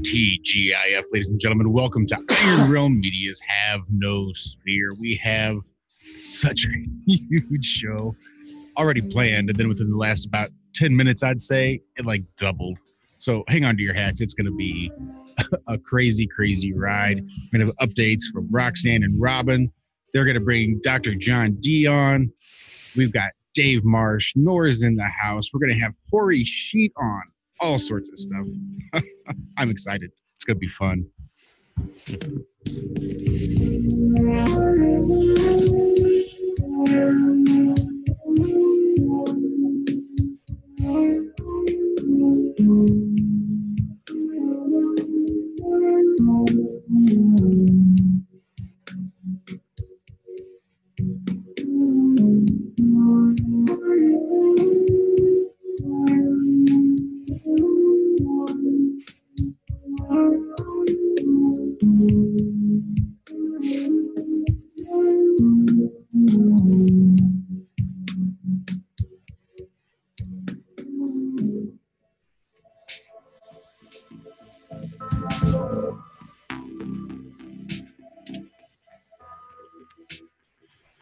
TGIF, ladies and gentlemen, welcome to Iron Realm Media's Have No Sphere. We have such a huge show already planned, and then within the last about 10 minutes, I'd say, it like doubled. So hang on to your hats. It's going to be a crazy, crazy ride. We're going to have updates from Roxanne and Robin. They're going to bring Dr. John Dee on. We've got Dave Marsh. Nora's in the house. We're going to have Horry Sheet on. All sorts of stuff. I'm excited. It's going to be fun.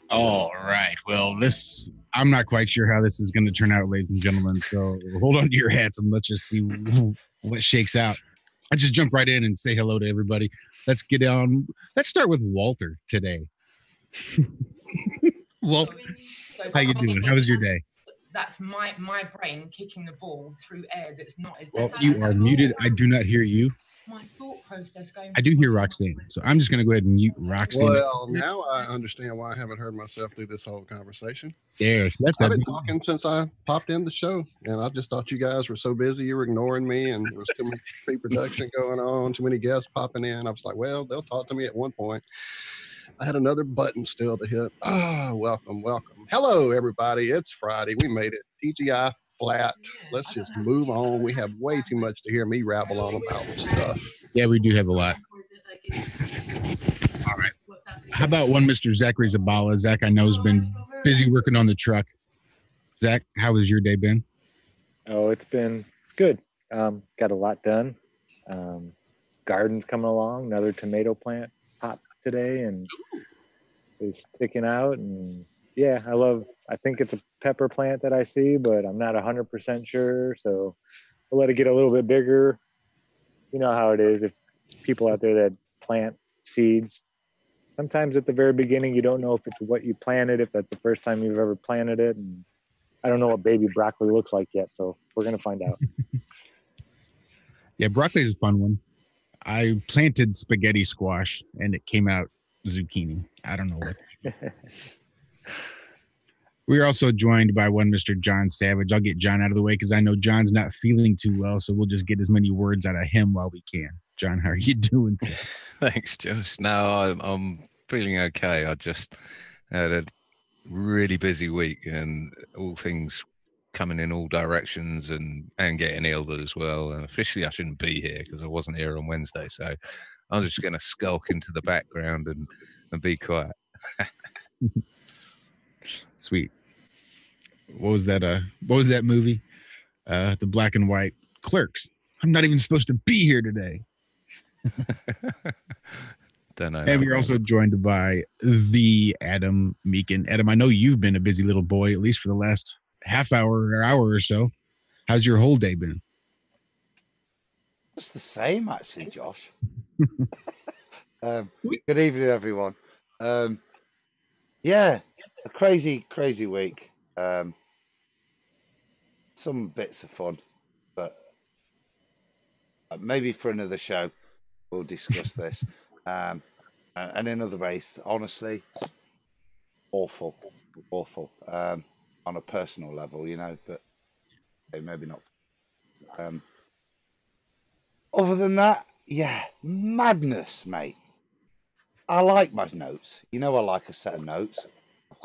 All right. Well, I'm not quite sure how this is going to turn out, ladies and gentlemen. So hold on to your hats and let's just see what shakes out. I just jump right in and say hello to everybody. Let's get on. Let's start with Walter today. Walter, how you doing? How was your day? That's my brain kicking the ball through air that's not as well. You are muted. I do not hear you. My thought process going. I do hear Roxanne, so I'm just going to go ahead and mute Roxanne. Well, now I understand why I haven't heard myself do this whole conversation. Yeah, I've been talking since I popped in the show, and I just thought you guys were so busy you were ignoring me, and there was too much pre-production going on, too many guests popping in. I was like, well, they'll talk to me at one point. I had another button still to hit. Welcome. Hello, everybody. It's Friday. We made it. TGI flat. Let's just move on. We have way too much to hear me rabble on about stuff. Yeah, we do have a lot. All right. How about one Mr. Zachary Zabala? Zach, I know, has been busy working on the truck. Zach, how has your day been? Oh, it's been good. Got a lot done. Garden's coming along. Another tomato plant popped today and is sticking out. And yeah, I think it's a pepper plant that I see, but I'm not 100% sure. So I'll let it get a little bit bigger. You know how it is. If people out there that plant seeds, sometimes at the very beginning, you don't know if it's what you planted, if that's the first time you've ever planted it. And I don't know what baby broccoli looks like yet. So we're going to find out. Yeah, broccoli is a fun one. I planted spaghetti squash and it came out zucchini. I don't know what. We are also joined by one Mr. John Savage. I'll get John out of the way because I know John's not feeling too well, so we'll just get as many words out of him while we can. John, how are you doing today? Thanks, Josh. No, I'm feeling okay. I just had a really busy week and all things coming in all directions and getting ill as well. And officially I shouldn't be here because I wasn't here on Wednesday, so I'm just going to skulk into the background and be quiet. Sweet. What was that movie? The black and white Clerks. I'm not even supposed to be here today. And we're also joined by the Adam Meekin. Adam, I know you've been a busy little boy, at least for the last half hour or hour or so. How's your whole day been? It's the same, actually, Josh. Good evening, everyone. Yeah, a crazy week. Some bits of fun, but maybe for another show we'll discuss this. And another race, honestly, awful. On a personal level, you know, but maybe not. Other than that, yeah, madness, mate. I like my notes. You know, I like a set of notes. I've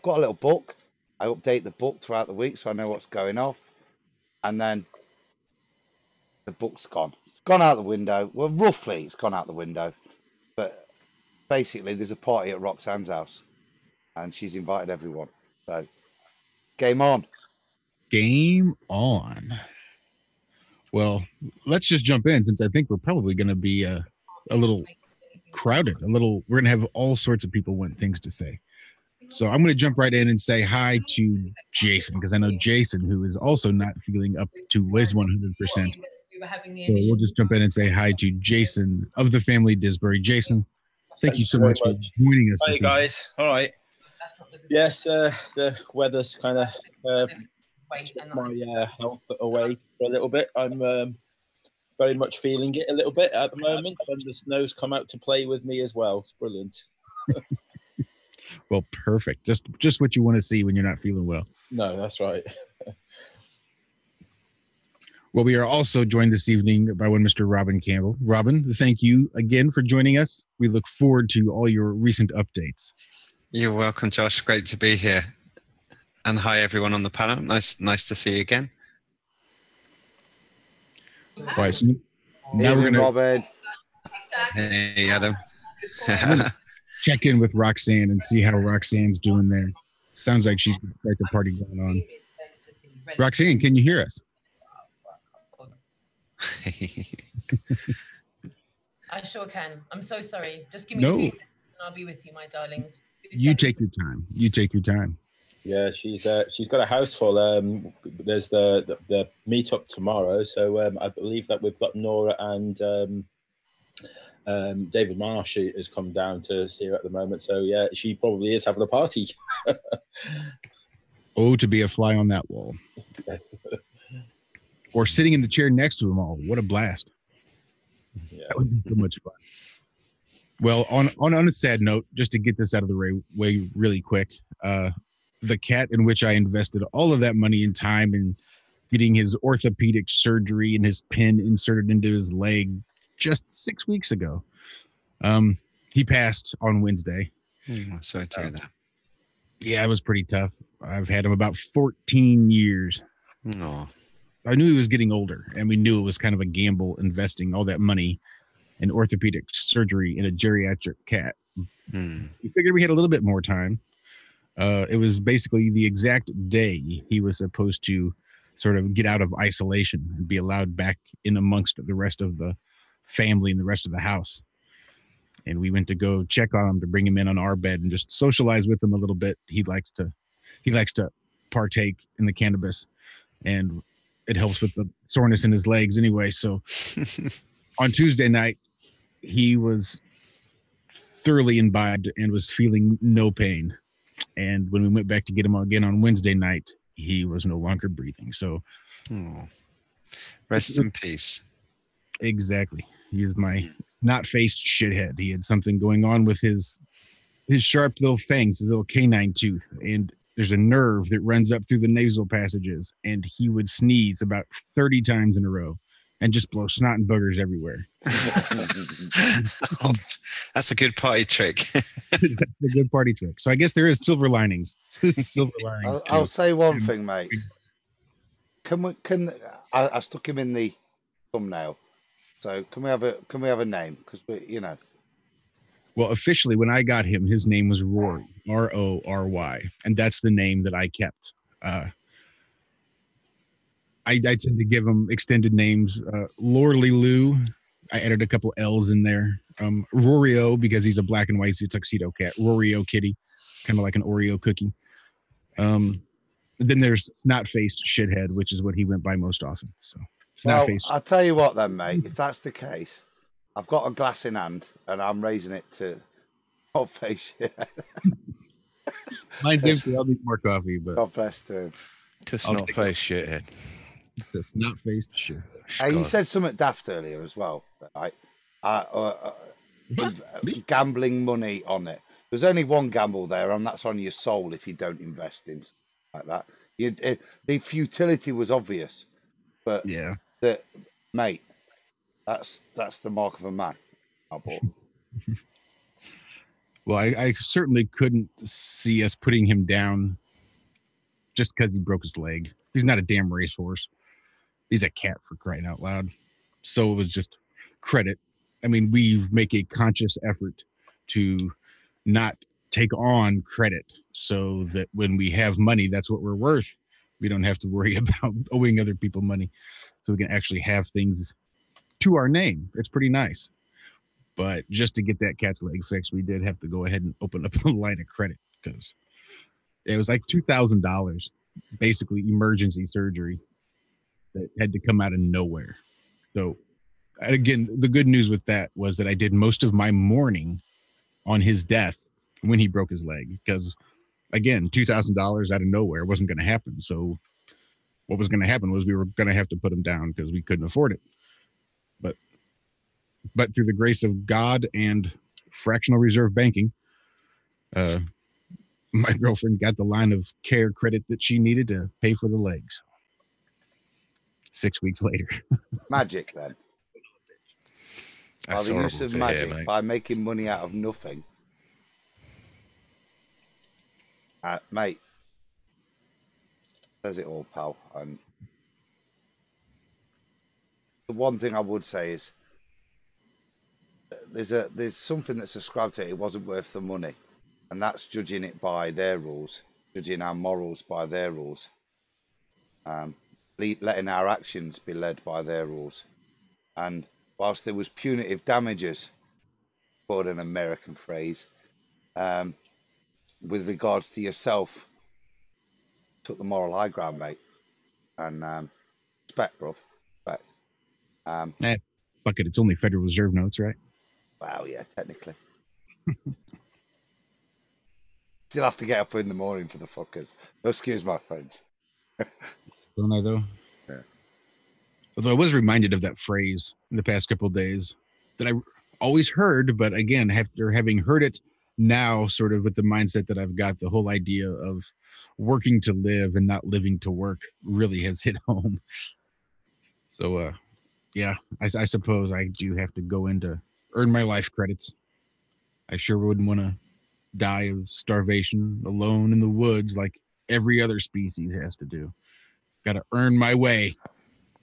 got a little book. I update the book throughout the week so I know what's going off. And then the book's gone. It's gone out the window. Well, roughly it's gone out the window. But basically there's a party at Roxanne's house and she's invited everyone. So game on. Game on. Well, let's just jump in since I think we're probably going to be a little crowded. We're going to have all sorts of people want things to say. So I'm going to jump right in and say hi to Jason, because I know Jason, who is also not feeling up to his 100%. So we'll just jump in and say hi to Jason of the family Disbury. Jason, thank you so much for joining us. Hi, guys. All right. Yes, the weather's kind of took my health away for a little bit. I'm very much feeling it a little bit at the moment, and the snow's come out to play with me as well. It's brilliant. Well, perfect. Just what you want to see when you're not feeling well. No, that's right. Well, we are also joined this evening by one Mr. Robin Campbell. Robin, thank you again for joining us. We look forward to all your recent updates. You're welcome, Josh. Great to be here. And hi, everyone on the panel. Nice to see you again. All right, so now we're going to Robin. Hey, Adam. check in with Roxanne and see how Roxanne's doing there. Sounds like she's got quite the party going on. Roxanne, can you hear us? I sure can. I'm so sorry. Just give me 2 seconds and I'll be with you, my darlings. You take your time. You take your time. Yeah, she's got a house full. There's the meetup tomorrow, so I believe that we've got Nora and David Marsh has come down to see her at the moment. So yeah, she probably is having a party. Oh, to be a fly on that wall. Or sitting in the chair next to them all. What a blast. Yeah. That would be so much fun. Well, on a sad note, just to get this out of the way really quick, the cat in which I invested all of that money and time in getting his orthopedic surgery and his pin inserted into his leg just 6 weeks ago. He passed on Wednesday. Sorry to hear that. Yeah, it was pretty tough. I've had him about 14 years. Oh. I knew he was getting older, and we knew it was kind of a gamble investing all that money in orthopedic surgery in a geriatric cat. We figured we had a little bit more time. It was basically the exact day he was supposed to sort of get out of isolation and be allowed back in amongst the rest of the family and the rest of the house. And we went to go check on him to bring him in on our bed and just socialize with him a little bit. He likes to partake in the cannabis, and it helps with the soreness in his legs anyway. So on Tuesday night, he was thoroughly imbibed and was feeling no pain. And when we went back to get him again on Wednesday night, he was no longer breathing. So rest in peace. Exactly. He is my not-faced shithead. He had something going on with his sharp little fangs, his little canine tooth. And there's a nerve that runs up through the nasal passages. And he would sneeze about 30 times in a row and just blow snot and boogers everywhere. Oh, that's a good party trick. That's a good party trick. So I guess there is silver linings. Silver linings. I'll say one thing, mate. I stuck him in the thumbnail. So can we have a name? Because Well, officially, when I got him, his name was Rory, Rory, and that's the name that I kept. I tend to give him extended names. Lorley Lou, I added a couple L's in there. Rorio, because he's a black and white tuxedo cat. Rorio Kitty, kind of like an Oreo cookie. Then there's Snot-Faced Shithead, which is what he went by most often. So, Snot-Faced. I'll tell you what then, mate. If that's the case, I've got a glass in hand and I'm raising it to Hot-Face Shithead. Mine's empty. I'll need more coffee, but God bless him. To Snot-Faced Shithead. The Snot-Faced Shithead. You said something daft earlier as well, right? Gambling money on it. There's only one gamble there, and that's on your soul if you don't invest in like that. The futility was obvious, but yeah, mate, that's the mark of a man. Well, I certainly couldn't see us putting him down just because he broke his leg. He's not a damn racehorse. He's a cat, for crying out loud. So it was just credit. I mean, we make a conscious effort to not take on credit so that when we have money, that's what we're worth. We don't have to worry about owing other people money, so we can actually have things to our name. It's pretty nice. But just to get that cat's leg fixed, we did have to go ahead and open up a line of credit because it was like $2,000, basically emergency surgery that had to come out of nowhere. So again, the good news with that was that I did most of my mourning on his death when he broke his leg, because again, $2,000 out of nowhere wasn't going to happen. So what was going to happen was we were going to have to put him down because we couldn't afford it. But through the grace of God and fractional reserve banking, my girlfriend got the line of care credit that she needed to pay for the legs. 6 weeks later. Magic then. By the use of magic, hear, by making money out of nothing. Mate, says it all, pal. The one thing I would say is there's something that's ascribed to it. It wasn't worth the money, and that's judging it by their rules, judging our morals by their rules, letting our actions be led by their rules. And whilst there was punitive damages, quote an American phrase, with regards to yourself, took the moral high ground, mate. And respect, bro. Respect. Fuck it, it's only Federal Reserve notes, right? Wow, yeah, technically. Still have to get up in the morning for the fuckers. Excuse my French. Don't I, though? Yeah. Although I was reminded of that phrase in the past couple of days that I always heard, but again, after having heard it now, sort of with the mindset that I've got, the whole idea of working to live and not living to work really has hit home. So, yeah, I suppose I do have to go in to earn my life credits. I sure wouldn't want to die of starvation alone in the woods like every other species has to do. Got to earn my way,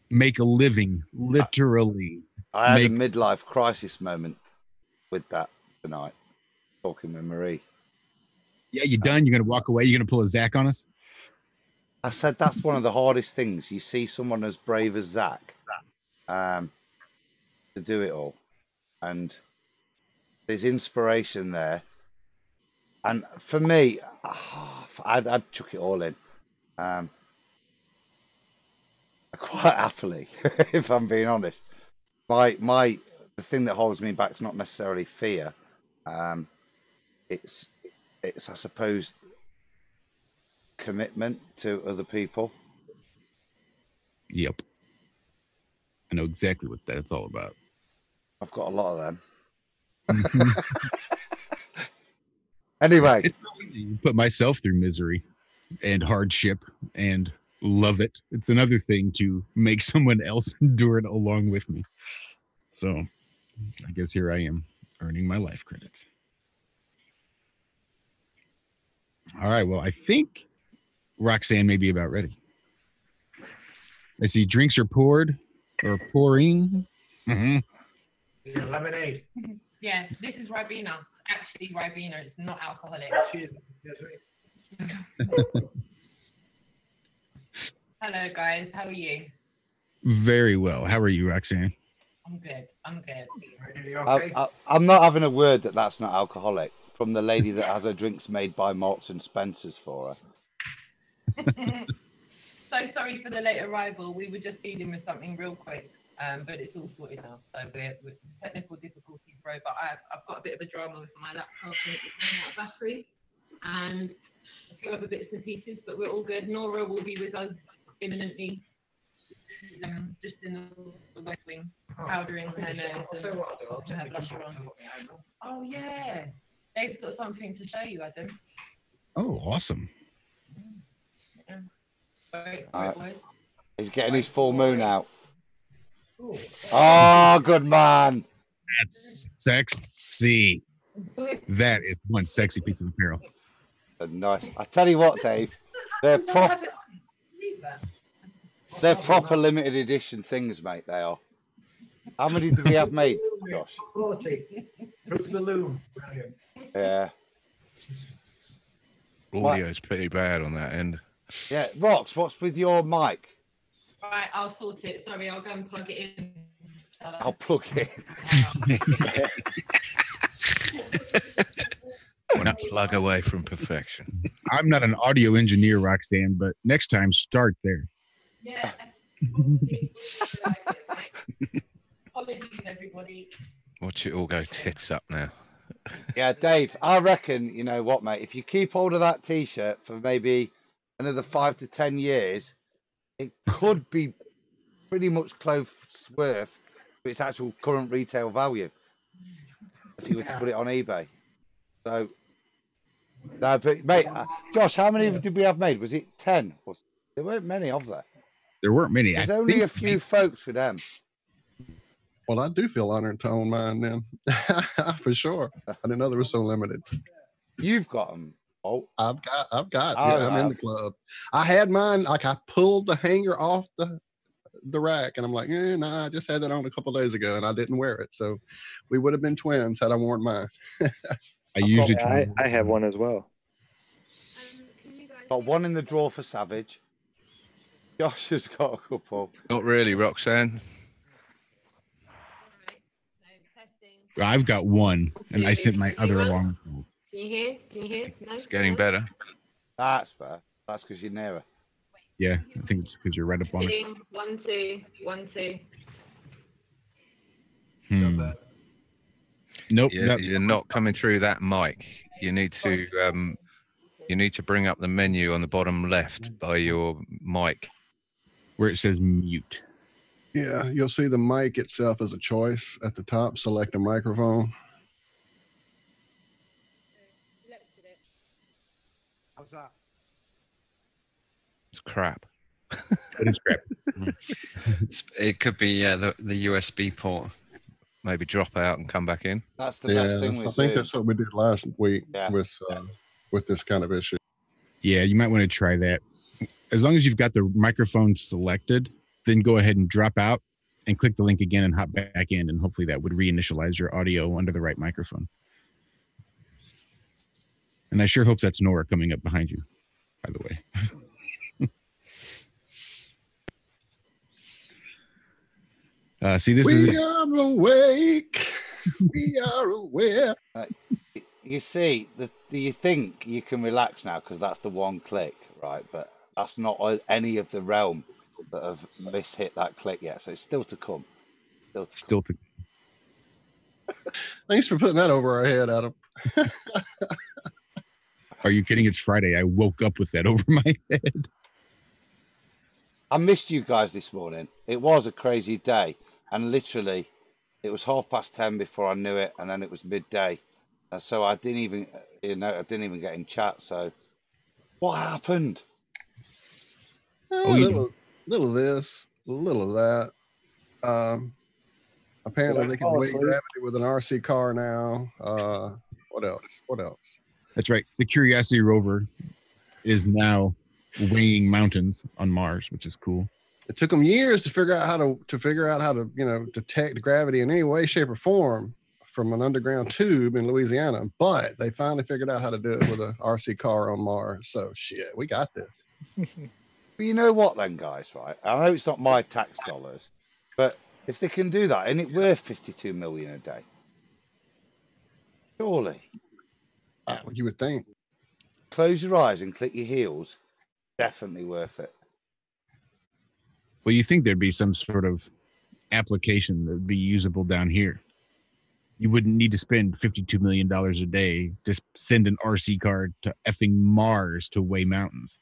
make a living, literally. I had a midlife crisis moment with that tonight, talking with Marie. Yeah, you done? You're going to walk away? You're going to pull a Zach on us? I said that's one of the hardest things. You see someone as brave as Zach to do it all. And there's inspiration there. And for me, I'd chuck it all in. Quite happily, if I'm being honest. The thing that holds me back is not necessarily fear. It's I suppose commitment to other people. Yep. I know exactly what that's all about. I've got a lot of them. Anyway. It's easy. You put myself through misery and hardship and love it. It's another thing to make someone else endure it along with me. So I guess here I am earning my life credits. All right. Well, I think Roxanne may be about ready. I see drinks are poured or pouring. Mm-hmm. Lemonade. Yeah, this is Ribena. Actually, Ribena. It's not alcoholic. Hello, guys. How are you? Very well. How are you, Roxanne? I'm good. I'm good. I'm not having a word that's not alcoholic from the lady that has her drinks made by Marks and Spencer's for her. So sorry for the late arrival. We were just dealing with something real quick, but it's all sorted now. So we're technical difficulties, bro. But I've got a bit of a drama with my laptop and it's running out of battery and a few other bits and pieces, but we're all good. Nora will be with us imminently. Just in the West Wing, powdering her nose and her blusher on. Oh yeah, they've got something to show you, Adam. Oh, awesome. Yeah. He's getting his full moon out. Oh, good man. That's sexy. That is one sexy piece of apparel. Nice. I tell you what, Dave, they're proper limited edition things, mate. They are. How many do we have made, Josh? 40. Through the loom. Yeah. Audio's pretty bad on that end. Yeah, Rox, what's with your mic? Right, I'll sort it. Sorry, I'll go and plug it in. I'll plug it. One plug away from perfection. I'm not an audio engineer, Roxanne, but next time start there. Yeah. Apologies, everybody. Watch it all go tits up now. Yeah, Dave, I reckon, you know what, mate, if you keep hold of that T-shirt for maybe another 5 to 10 years, it could be pretty much close worth to its actual current retail value if you were to put it on eBay. So, no, but mate, Josh, how many did we have made? Was it 10? There weren't many of there. There weren't many. There's only a few folks with them. Well, I do feel honored to own mine then. For sure. I didn't know they were so limited. You've got them. Oh, I've got. Yeah, I'm in the club. I had mine, like I pulled the hanger off the rack and I'm like, nah, I just had that on a couple days ago and I didn't wear it. So we would have been twins had I worn mine. I have one as well. Got one in the drawer for Savage. Josh has got a couple. Not really, Roxanne. I've got one, and I sent my other along. Can you hear? Can you hear? No? It's getting better. That's better. That's because you're nearer. Yeah, I think it's because you're right up on it. 1, 2, 1, 2. Nope. You're not coming through that mic. You need to bring up the menu on the bottom left by your mic, where it says mute. Yeah, you'll see the mic itself as a choice at the top. Select a microphone. How's that? It's crap. It is crap. It could be the USB port. Maybe drop out and come back in. That's the best thing I think that's what we did last week with this kind of issue. Yeah, you might want to try that. As long as you've got the microphone selected, then go ahead and drop out and click the link again and hop back in, and hopefully that would reinitialize your audio under the right microphone. And I sure hope that's Nora coming up behind you, by the way. See, this is... We are awake. We are aware. You see, you think you can relax now because that's the one click, right? But that's not any of the realm that have mishit that click yet. So it's still to come. Still to come. Thanks for putting that over our head, Adam. Are you kidding? It's Friday. I woke up with that over my head. I missed you guys this morning. It was a crazy day. And literally, it was 10:30 before I knew it. And then it was midday. And so I didn't even, get in chat. So what happened? A little of this, a little of that. Apparently they can weigh gravity with an RC car now. What else? That's right. The Curiosity rover is now weighing mountains on Mars, which is cool. It took them years to figure out how to detect gravity in any way, shape, or form from an underground tube in Louisiana. But they finally figured out how to do it with an RC car on Mars. So shit, we got this. But you know what then, guys, right? I know it's not my tax dollars, but if they can do that, isn't it worth 52 million a day? Surely. You would think. Close your eyes and click your heels. Definitely worth it. Well, you think there'd be some sort of application that would be usable down here. You wouldn't need to spend $52 million a day to send an RC car to effing Mars to weigh mountains.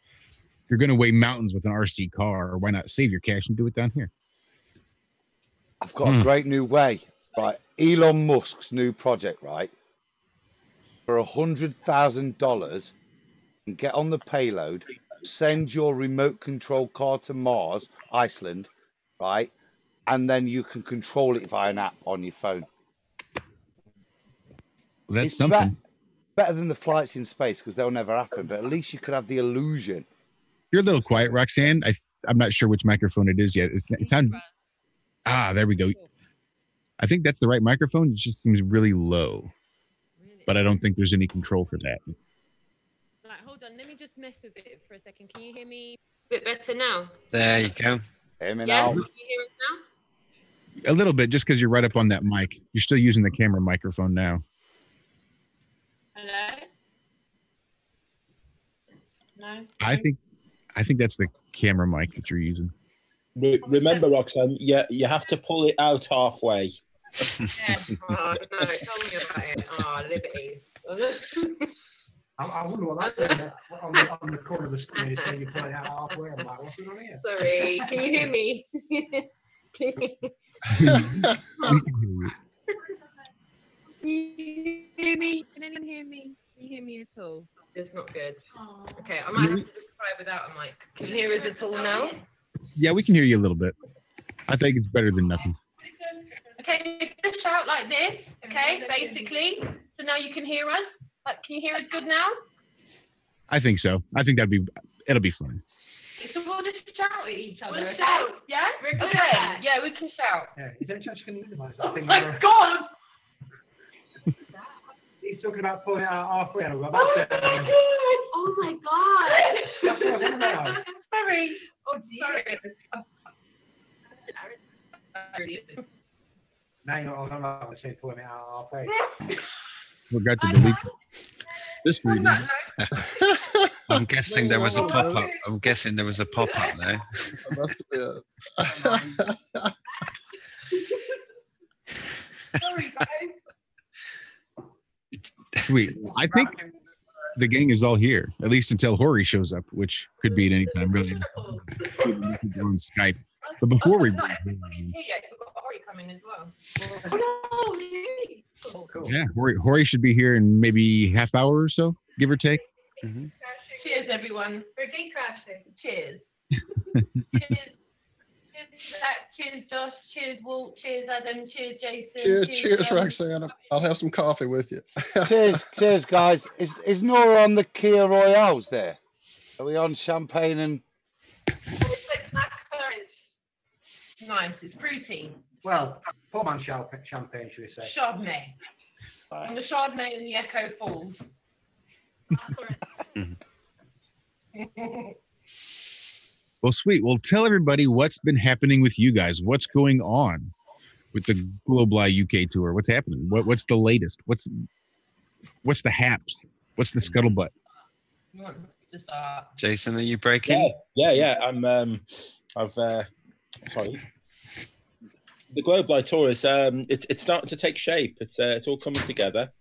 You're going to weigh mountains with an RC car, or why not save your cash and do it down here? I've got a great new way, right? Elon Musk's new project, right? For $100,000, and get on the payload, send your remote control car to Mars, Iceland, right? And then you can control it via an app on your phone. Well, that's something. Better than the flights in space, because they'll never happen, but at least you could have the illusion. You're a little quiet, Roxanne. I'm not sure which microphone it is yet. It sounds... there we go. I think that's the right microphone. It just seems really low. But I don't think there's any control for that. Right, hold on. Let me just mess with it for a second. Can you hear me a bit better now? There you go. Hear me Yeah? now? Can you hear it now? A little bit, just because you're right up on that mic. You're still using the camera microphone now. Hello? No? I think that's the camera mic that you're using. Remember, Roxanne, you have to pull it out halfway. Yeah. Oh, no. Tell me about it. Oh, liberty. I wonder what that's on the corner of the screen. It's saying you play out halfway. I'm like, what's going on here? Sorry. Can you hear me? Can you hear me? Can anyone hear me? Can you hear me at all? It's not good. Okay, I might have to just try without a mic. Can you hear us at all now? Yeah, we can hear you a little bit. I think it's better than nothing. Okay, just shout like this. Okay, basically. So now you can hear us. Like, can you hear us good now? I think so. I think it'll be fun. So we'll just shout at each other. We'll shout. Yeah? We're good at that. Yeah, we can shout. Yeah, is that actually going to minimize that Oh thing? my God! He's talking about pulling it out halfway. And Oh my God! Oh my God! Sorry. Oh, sorry. Now you're not on the same pulling it out halfway. Forgot to delete this reading. I'm guessing there was a pop-up. I'm guessing there was a pop-up there. I must have been. Sorry, guys. Sweet. I think the gang is all here, at least until Horry shows up, which could be at any time, really. On Skype. But before we... Yeah, Horry should be here in maybe half hour or so, give or take. Mm-hmm. Cheers, everyone. We're gate crashing. Cheers. Cheers, Josh. Cheers, Walt. Cheers, Adam. Cheers, Jason. Cheers, Roxanne. I'll have some coffee with you. cheers, guys. Is Nora on the Kia Royales there? Are we on champagne and... Nice, it's fruity. Well, poor man champagne, should we say? Chardonnay. And the Chardonnay and the Echo Falls. Well, sweet. Well, tell everybody what's been happening with you guys. What's going on with the Globli UK tour? What's happening? What's the latest? What's the haps? What's the scuttlebutt? Jason, are you breaking? Yeah. Sorry. The Globli tour is it's starting to take shape. It's all coming together.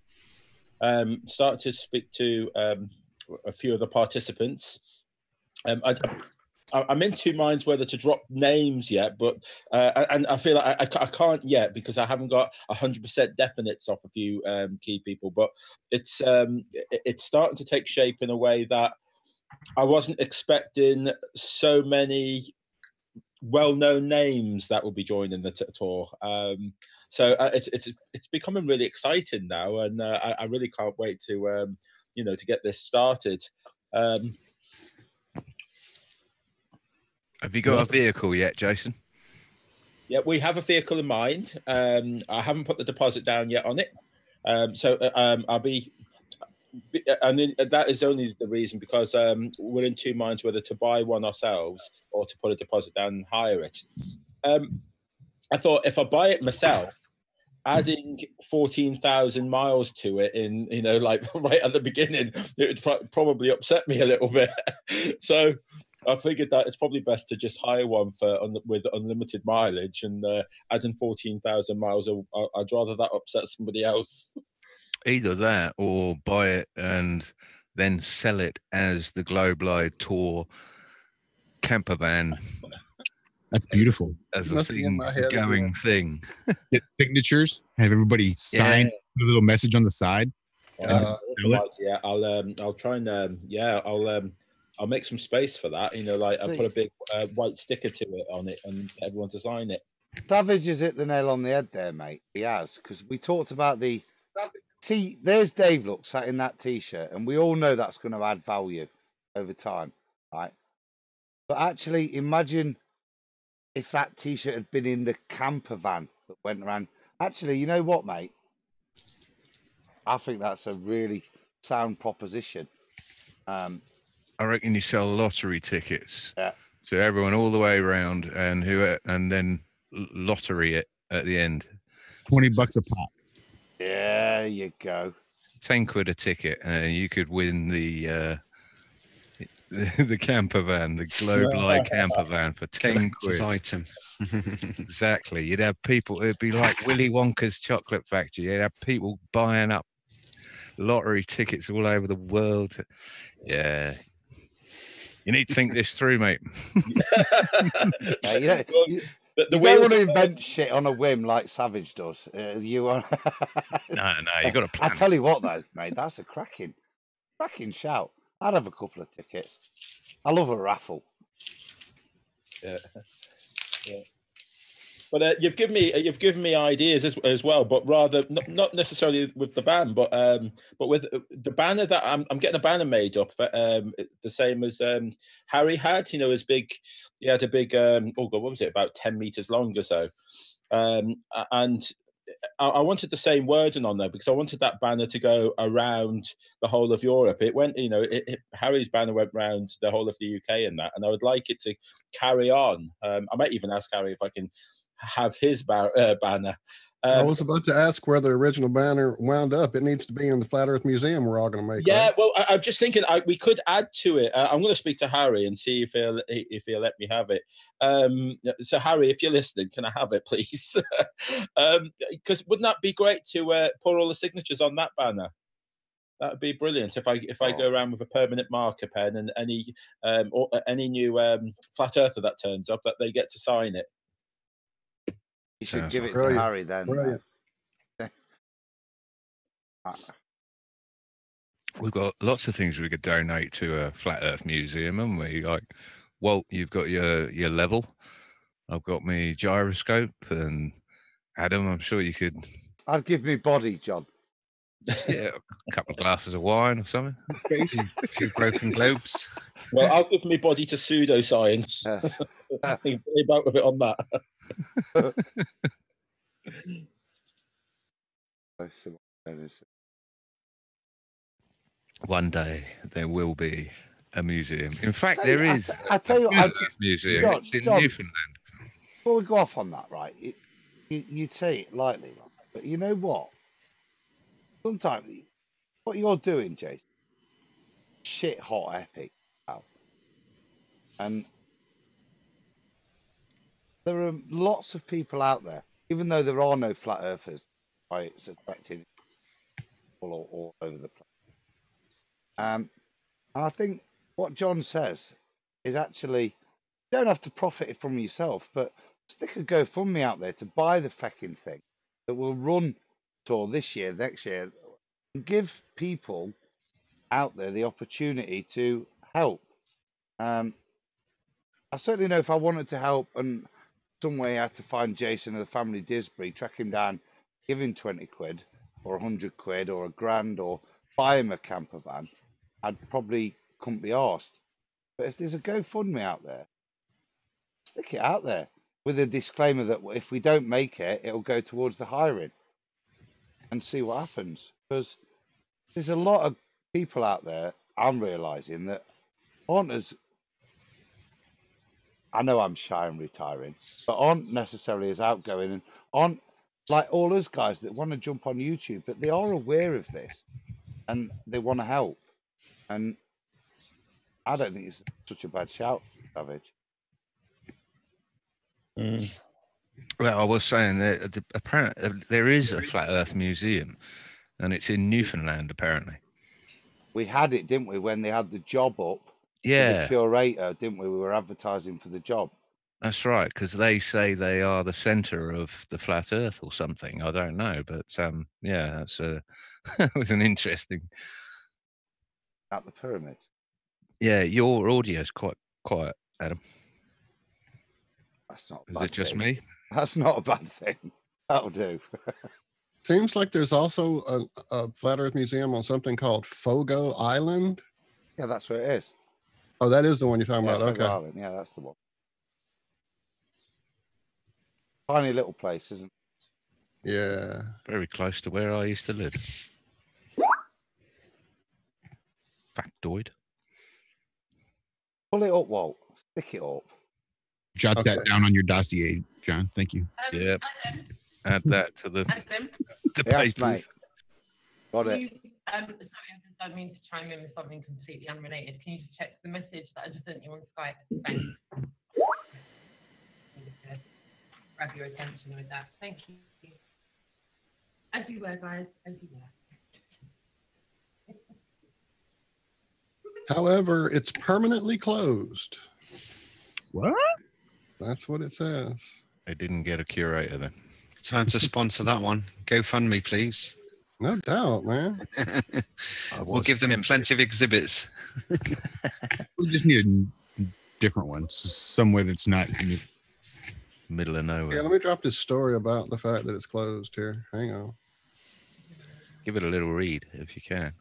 Start to speak to a few of the participants. I'm in two minds whether to drop names yet, but and I feel like I can't yet because I haven't got 100% definites off a few key people. But it's starting to take shape in a way that I wasn't expecting so many well-known names that will be joining the tour. So it's becoming really exciting now, and I really can't wait to to get this started. Have you got a vehicle yet, Jason? Yeah, we have a vehicle in mind. I haven't put the deposit down yet on it, so I'll be. And that is only the reason because we're in two minds whether to buy one ourselves or to put a deposit down and hire it. I thought if I buy it myself, adding 14,000 miles to it in like right at the beginning, it would probably upset me a little bit. So I figured that it's probably best to just hire one with unlimited mileage, and adding 14,000 miles, I'd rather that upset somebody else. Either that or buy it and then sell it as the Globli Tour camper van. That's beautiful. As a going thing. Get signatures, have everybody sign, put a little message on the side. I'll try and I'll make some space for that. I'll put a big white sticker to it on it and everyone to sign it. Savage has hit the nail on the head there, mate. He has, because we talked about the... See, there's Dave, look, sat in that T-shirt, and we all know that's going to add value over time, right? But actually, imagine if that T-shirt had been in the camper van that went around. Actually, you know what, mate? I think that's a really sound proposition. I reckon you sell lottery tickets Yeah. to everyone all the way around, and then lottery it at the end. $20 a pop. There you go. 10 quid a ticket, and you could win the camper van, the Globe Light camper van for 10 quid. Item. Exactly. You'd have people. It'd be like Willy Wonka's chocolate factory. You'd have people buying up lottery tickets all over the world. Yeah. You need to think this through, mate. Yeah, you don't want to invent shit on a whim like Savage does. You want? No, you got to plan. I tell you what, though, mate, that's a cracking shout. I'd have a couple of tickets. I love a raffle. Yeah. But you've given me ideas as well, but rather not necessarily with the band, but with the banner that I'm getting a banner made up, the same as Harry had. He had a big what was it, about 10 meters long or so, and I wanted the same wording on there because I wanted that banner to go around the whole of Europe. It went, Harry's banner went around the whole of the UK and that, and I would like it to carry on. I might even ask Harry if I can have his banner. I was about to ask where the original banner wound up. It needs to be in the Flat Earth Museum we're all going to make. Yeah, right? well, I'm just thinking we could add to it. I'm going to speak to Harry and see if he'll let me have it. So, Harry, if you're listening, can I have it, please? Because wouldn't that be great to put all the signatures on that banner? That would be brilliant if I go around with a permanent marker pen and any new flat earther that turns up, that they get to sign it. You should give it to Harry then. We've got lots of things we could donate to a Flat Earth Museum, haven't we? Like, Walt, you've got your level. I've got my gyroscope, and Adam, I'm sure you could. I'd give me body, John. Yeah, a couple of glasses of wine or something. A few broken globes. Well, I'll give my body to pseudoscience. Think about a bit on that. One day there will be a museum. In fact, there is. I tell you, a museum. John, it's in John, Newfoundland. Before we go off on that, right? You'd say it lightly, right? But you know what? Sometimes what you're doing, Jason, shit hot epic. And there are lots of people out there, even though there are no flat earthers, right? It's attracting people all over the place. And I think what John says is actually, you don't have to profit from yourself, but stick a GoFundMe out there to buy the fucking thing that will run tour this year, next year, and give people out there the opportunity to help. I certainly know if I wanted to help and some way I had to find Jason of the family Disbury, track him down, give him 20 quid or 100 quid or $1,000 or buy him a camper van, I'd probably couldn't be asked. But if there's a GoFundMe out there, stick it out there with a disclaimer that if we don't make it, it'll go towards the hiring and see what happens. Because there's a lot of people out there, I'm realising, that aren't as, I know I'm shy and retiring, but aren't necessarily as outgoing and aren't like all us guys that want to jump on YouTube, but they are aware of this and they want to help. And I don't think it's such a bad shout, Savage. Well, I was saying that apparently there is a Flat Earth Museum, and it's in Newfoundland, apparently. We had it, didn't we, when they had the job up? Yeah. The curator, didn't we? We were advertising for the job. That's right, because they say they are the centre of the flat Earth or something. I don't know, but yeah, that's that was an interesting. At the pyramid. Yeah, your audio's quite quiet, Adam. That's not. Is it just me? That's not a bad thing. That'll do. Seems like there's also a Flat Earth Museum on something called Fogo Island. Yeah, that's where it is. Oh, that is the one you're talking about. Fogo Okay. Island. Yeah, that's the one. Tiny little place, isn't it? Yeah. Very close to where I used to live. Factoid. Pull it up, Walt. Stick it up. Jot that down on your dossier, John. Thank you. Yeah. Add that to the Yes, papers. mate. Got it. Sorry, I don't mean to chime in with something completely unrelated. Can you just check the message that I just sent you on Skype? Thanks. Grab your attention with that. Thank you. As you were, guys. As you were. However, it's permanently closed. What? That's what it says. They didn't get a curator then. Time to sponsor that one. GoFundMe, please. No doubt, man. We'll give them plenty of exhibits. We just need a different one, somewhere that's not in the middle of nowhere. Yeah, let me drop this story about the fact that it's closed here. Hang on. Give it a little read if you can.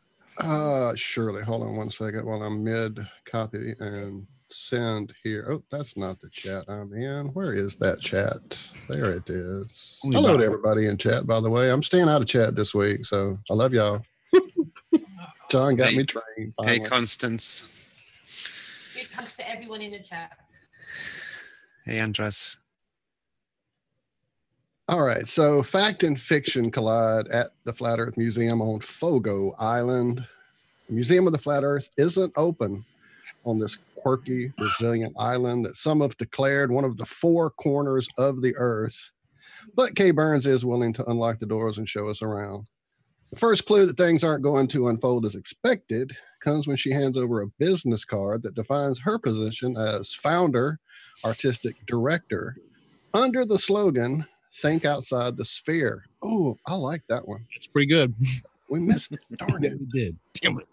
Surely. Hold on one second while I'm mid copy and send here. Oh, that's not the chat I'm in. Where is that chat? There it is. Hello to everybody in chat, by the way. I'm staying out of chat this week, so I love y'all. John got me trained. Hey, Constance. Big hugs to everyone in the chat. Hey, Andres. All right, so fact and fiction collide at the Flat Earth Museum on Fogo Island. The Museum of the Flat Earth isn't open on this quirky, resilient island that some have declared one of the four corners of the Earth. But Kay Burns is willing to unlock the doors and show us around. The first clue that things aren't going to unfold as expected comes when she hands over a business card that defines her position as founder, artistic director, under the slogan, "Think outside the sphere." Oh, I like that one. It's pretty good. We missed it. Darn it. We did. Damn it.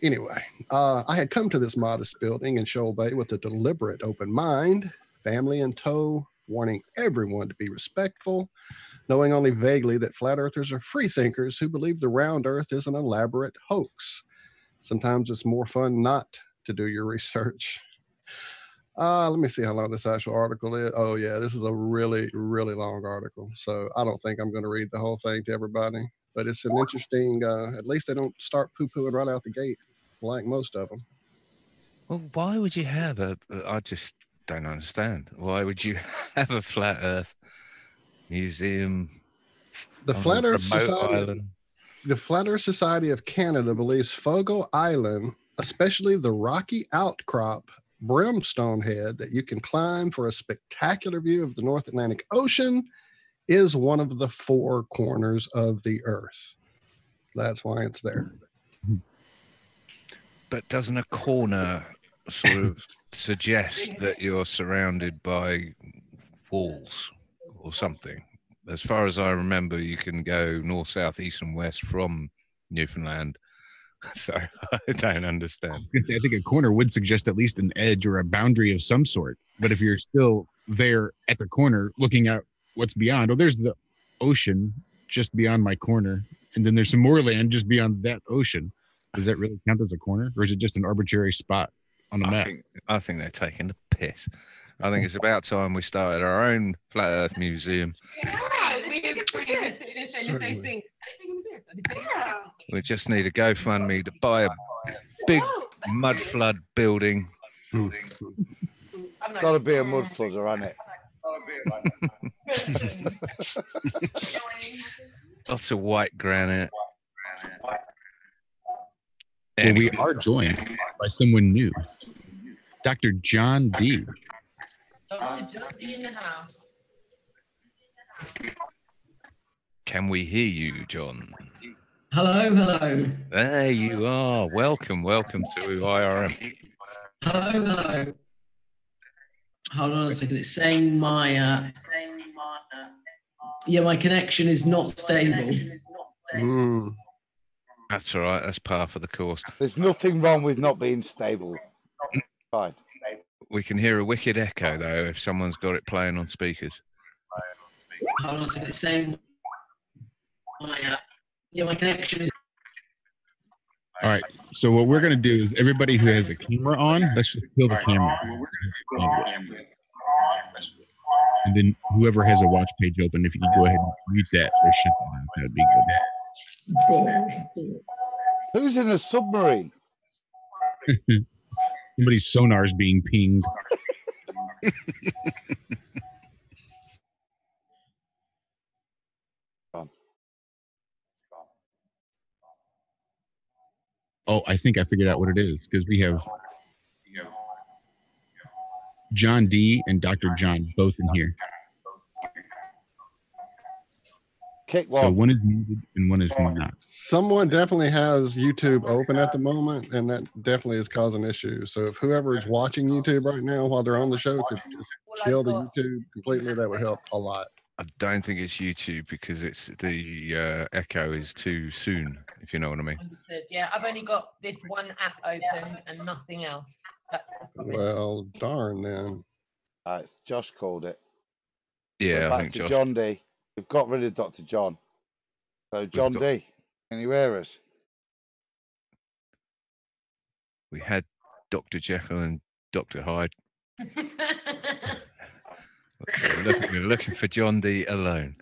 Anyway, I had come to this modest building in Shoal Bay with a deliberate open mind, family in tow, warning everyone to be respectful, knowing only vaguely that flat earthers are free thinkers who believe the round earth is an elaborate hoax. Sometimes it's more fun not to do your research. Let me see how long this actual article is. Oh yeah, this is a really, really long article. So I don't think I'm going to read the whole thing to everybody, but it's an interesting, at least they don't start poo-pooing right out the gate like most of them. Well, why would you have I just don't understand. Why would you have a flat earth museum? The Flat Earth Society, island? The Flat Earth Society of Canada believes Fogo Island, especially the rocky outcrop Brimstone Head that you can climb for a spectacular view of the North Atlantic Ocean, is one of the four corners of the Earth. That's why it's there. But doesn't a corner sort of suggest that you're surrounded by walls or something? As far as I remember, you can go north, south, east, and west from Newfoundland. So I don't understand. I think a corner would suggest at least an edge or a boundary of some sort. But if you're still there at the corner looking at what's beyond, oh, there's the ocean just beyond my corner, and then there's some more land just beyond that ocean. Does that really count as a corner, or is it just an arbitrary spot on the map? I think they're taking the piss. I think it's about time we started our own Flat Earth Museum. We just need a GoFundMe to buy a big mud flood building. Got to be a mud flooder, hasn't it? Lots of white granite. Well, we are joined by someone new, Dr. John Dee. John Dee in the house. Can we hear you, John? Hello, hello. There you are. Welcome to IRM. Hello. Hold on a second. It's saying my my connection is not stable. That's all right. That's par for the course. There's nothing wrong with not being stable. Fine. We can hear a wicked echo though if someone's got it playing on speakers. Hold on a second. It's saying my connection is. All right. So what we're gonna do is everybody who has a camera on, let's just kill the camera, and then whoever has a watch page open, if you can go ahead and mute that or shut that down, that'd be good. Who's in a submarine? Somebody's sonar is being pinged. Oh, I think I figured out what it is because we have John Dee and Dr. John both in here. Kick one. So one is muted and one is not. Someone definitely has YouTube open at the moment, and that definitely is causing issues. So if whoever is watching YouTube right now while they're on the show could just kill the YouTube completely, that would help a lot. I don't think it's YouTube because it's the echo is too soon, if you know what I mean. Understood. Yeah, I've only got this one app open and nothing else. That's the problem. Well, darn then. Josh called it. Yeah, Back I think to Josh. John D. We've got rid of Dr. John. So John D, can you hear us? We had Dr. Jekyll and Dr. Hyde. We're looking for John D alone.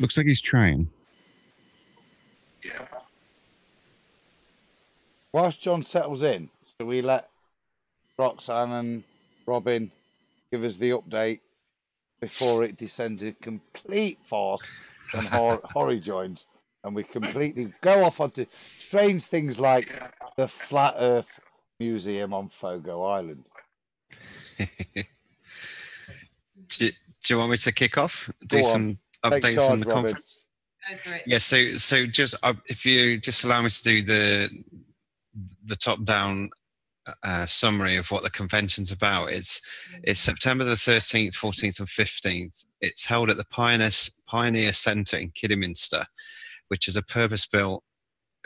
Looks like he's trying. Yeah. Whilst John settles in, so we let Roxanne and Robin give us the update before it descends in complete force and Horry joins, and we completely go off onto strange things like the Flat Earth Museum on Fogo Island. Do you want me to kick off? Do Go some on. Take updates charge, on the Robin. conference? Go for it. Yeah, so just if you just allow me to do the top-down summary of what the convention's about. It's September the 13th, 14th, and 15th. It's held at the Pioneer Centre in Kidderminster, which is a purpose-built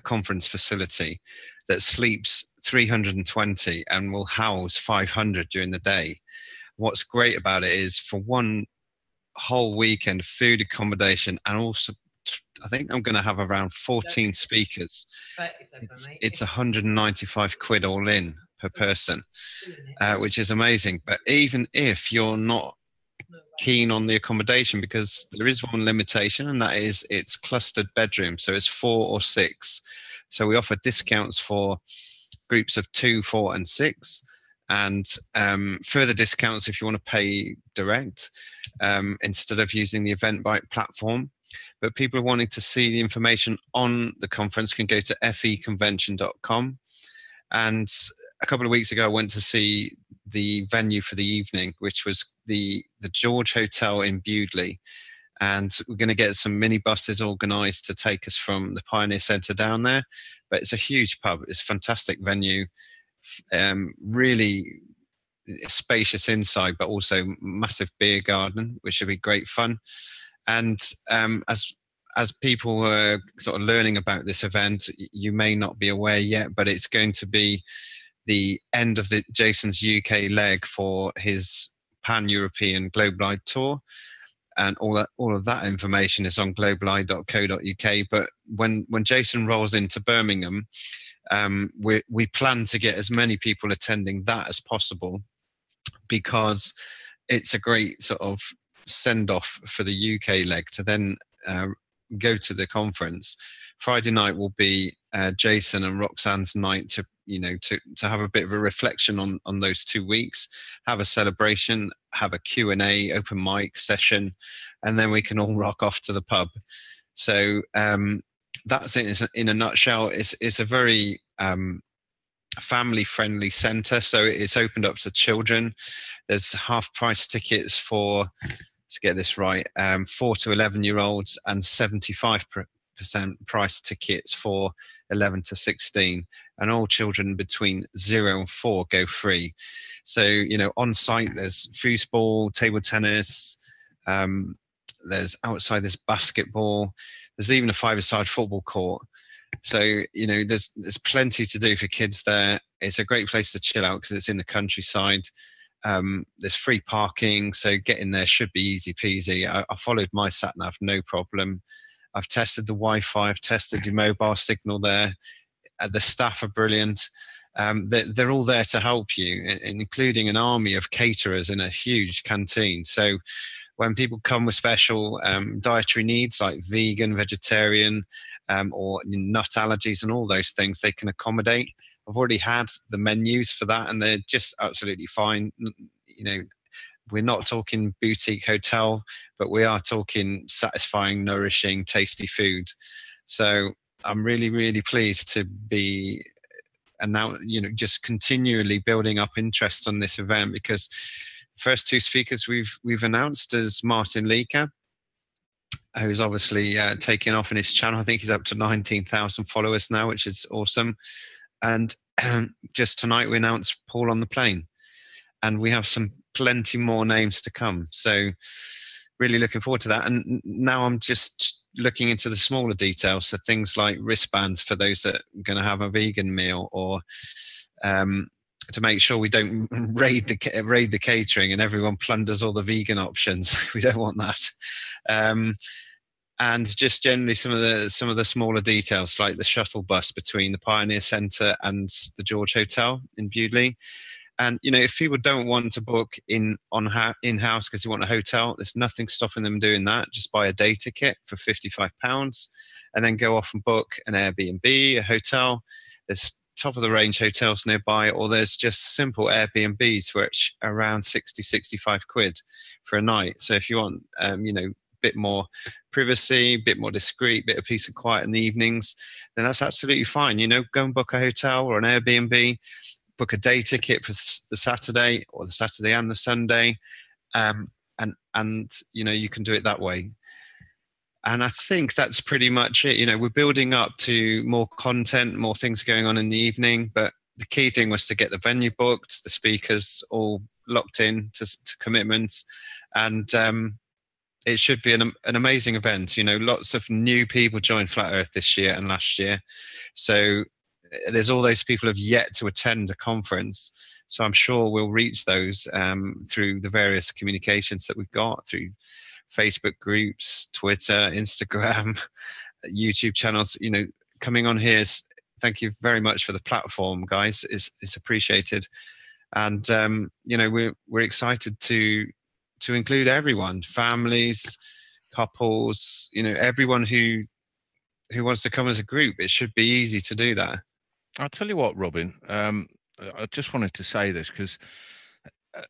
conference facility that sleeps 320 and will house 500 during the day. What's great about it is for one whole weekend, food, accommodation, and also I think I'm going to have around 14 speakers. It's 195 quid all in per person, which is amazing. But even if you're not keen on the accommodation, because there is one limitation, and that is it's clustered bedrooms, so it's 4 or 6. So we offer discounts for groups of 2, 4, and 6, and further discounts if you want to pay direct instead of using the Eventbrite platform. But people wanting to see the information on the conference can go to feconvention.com. And a couple of weeks ago, I went to see the venue for the evening, which was the George Hotel in Bewdley. And we're going to get some mini buses organised to take us from the Pioneer Centre down there. But it's a huge pub. It's a fantastic venue. Really spacious inside, but also massive beer garden, which should be great fun. And as people were sort of learning about this event, you may not be aware yet, but it's going to be the end of Jason's UK leg for his pan-European Globalide tour. And all of that information is on globalide.co.uk. But when Jason rolls into Birmingham, we plan to get as many people attending that as possible, because it's a great sort of send-off for the UK leg to then go to the conference. Friday night will be Jason and Roxanne's night to have a bit of a reflection on those 2 weeks, have a celebration, have a Q&A, open mic session, and then we can all rock off to the pub. So that's it in a nutshell. It's a very family-friendly centre, so it's opened up to children. There's half-price tickets for, to get this right, 4 to 11-year-olds, and 75% price tickets for 11 to 16, and all children between 0 and 4 go free. So, on site there's foosball, table tennis, there's outside there's basketball, there's even a 5-a-side football court. So, there's plenty to do for kids there. It's a great place to chill out because it's in the countryside. There's free parking, so getting there should be easy peasy. I followed my sat nav, no problem. I've tested the Wi-Fi, I've tested your mobile signal there. The staff are brilliant. They're all there to help you, including an army of caterers in a huge canteen. So when people come with special dietary needs like vegan, vegetarian, or nut allergies and all those things, they can accommodate. I've already had the menus for that, and they're just absolutely fine. You know, we're not talking boutique hotel, but we are talking satisfying, nourishing, tasty food. So I'm really, really pleased to be now, you know, just continually building up interest on this event, because first two speakers we've announced is Martin Leaker, who's obviously taking off in his channel. I think he's up to 19,000 followers now, which is awesome. And just tonight we announced Paul on the Plane, and we have some plenty more names to come. So really looking forward to that. And now I'm just looking into the smaller details, so things like wristbands for those that are going to have a vegan meal, or to make sure we don't raid the catering and everyone plunders all the vegan options. We don't want that. And just generally some of the smaller details, like the shuttle bus between the Pioneer Centre and the George Hotel in Bewdley. And, you know, if people don't want to book in-house because they want a hotel, there's nothing stopping them doing that. Just buy a day ticket for £55 and then go off and book an Airbnb, a hotel. There's top-of-the-range hotels nearby, or there's just simple Airbnbs which are around 60, 65 quid for a night. So if you want, you know, bit more privacy, bit more discreet, bit of peace and quiet in the evenings, then that's absolutely fine. You know, go and book a hotel or an Airbnb, book a day ticket for the Saturday or the Saturday and the Sunday, and you know, you can do it that way. And I think that's pretty much it. You know, we're building up to more content, more things going on in the evening, but the key thing was to get the venue booked, the speakers all locked in to commitments, and it should be an amazing event. You know, lots of new people joined Flat Earth this year and last year. So there's all those people who have yet to attend a conference. So I'm sure we'll reach those through the various communications that we've got, through Facebook groups, Twitter, Instagram, YouTube channels. You know, coming on here is, thank you very much for the platform, guys. It's appreciated. And, you know, we're excited to include everyone, families, couples, you know, everyone who wants to come as a group. It should be easy to do that. I'll tell you what, Robin, I just wanted to say this because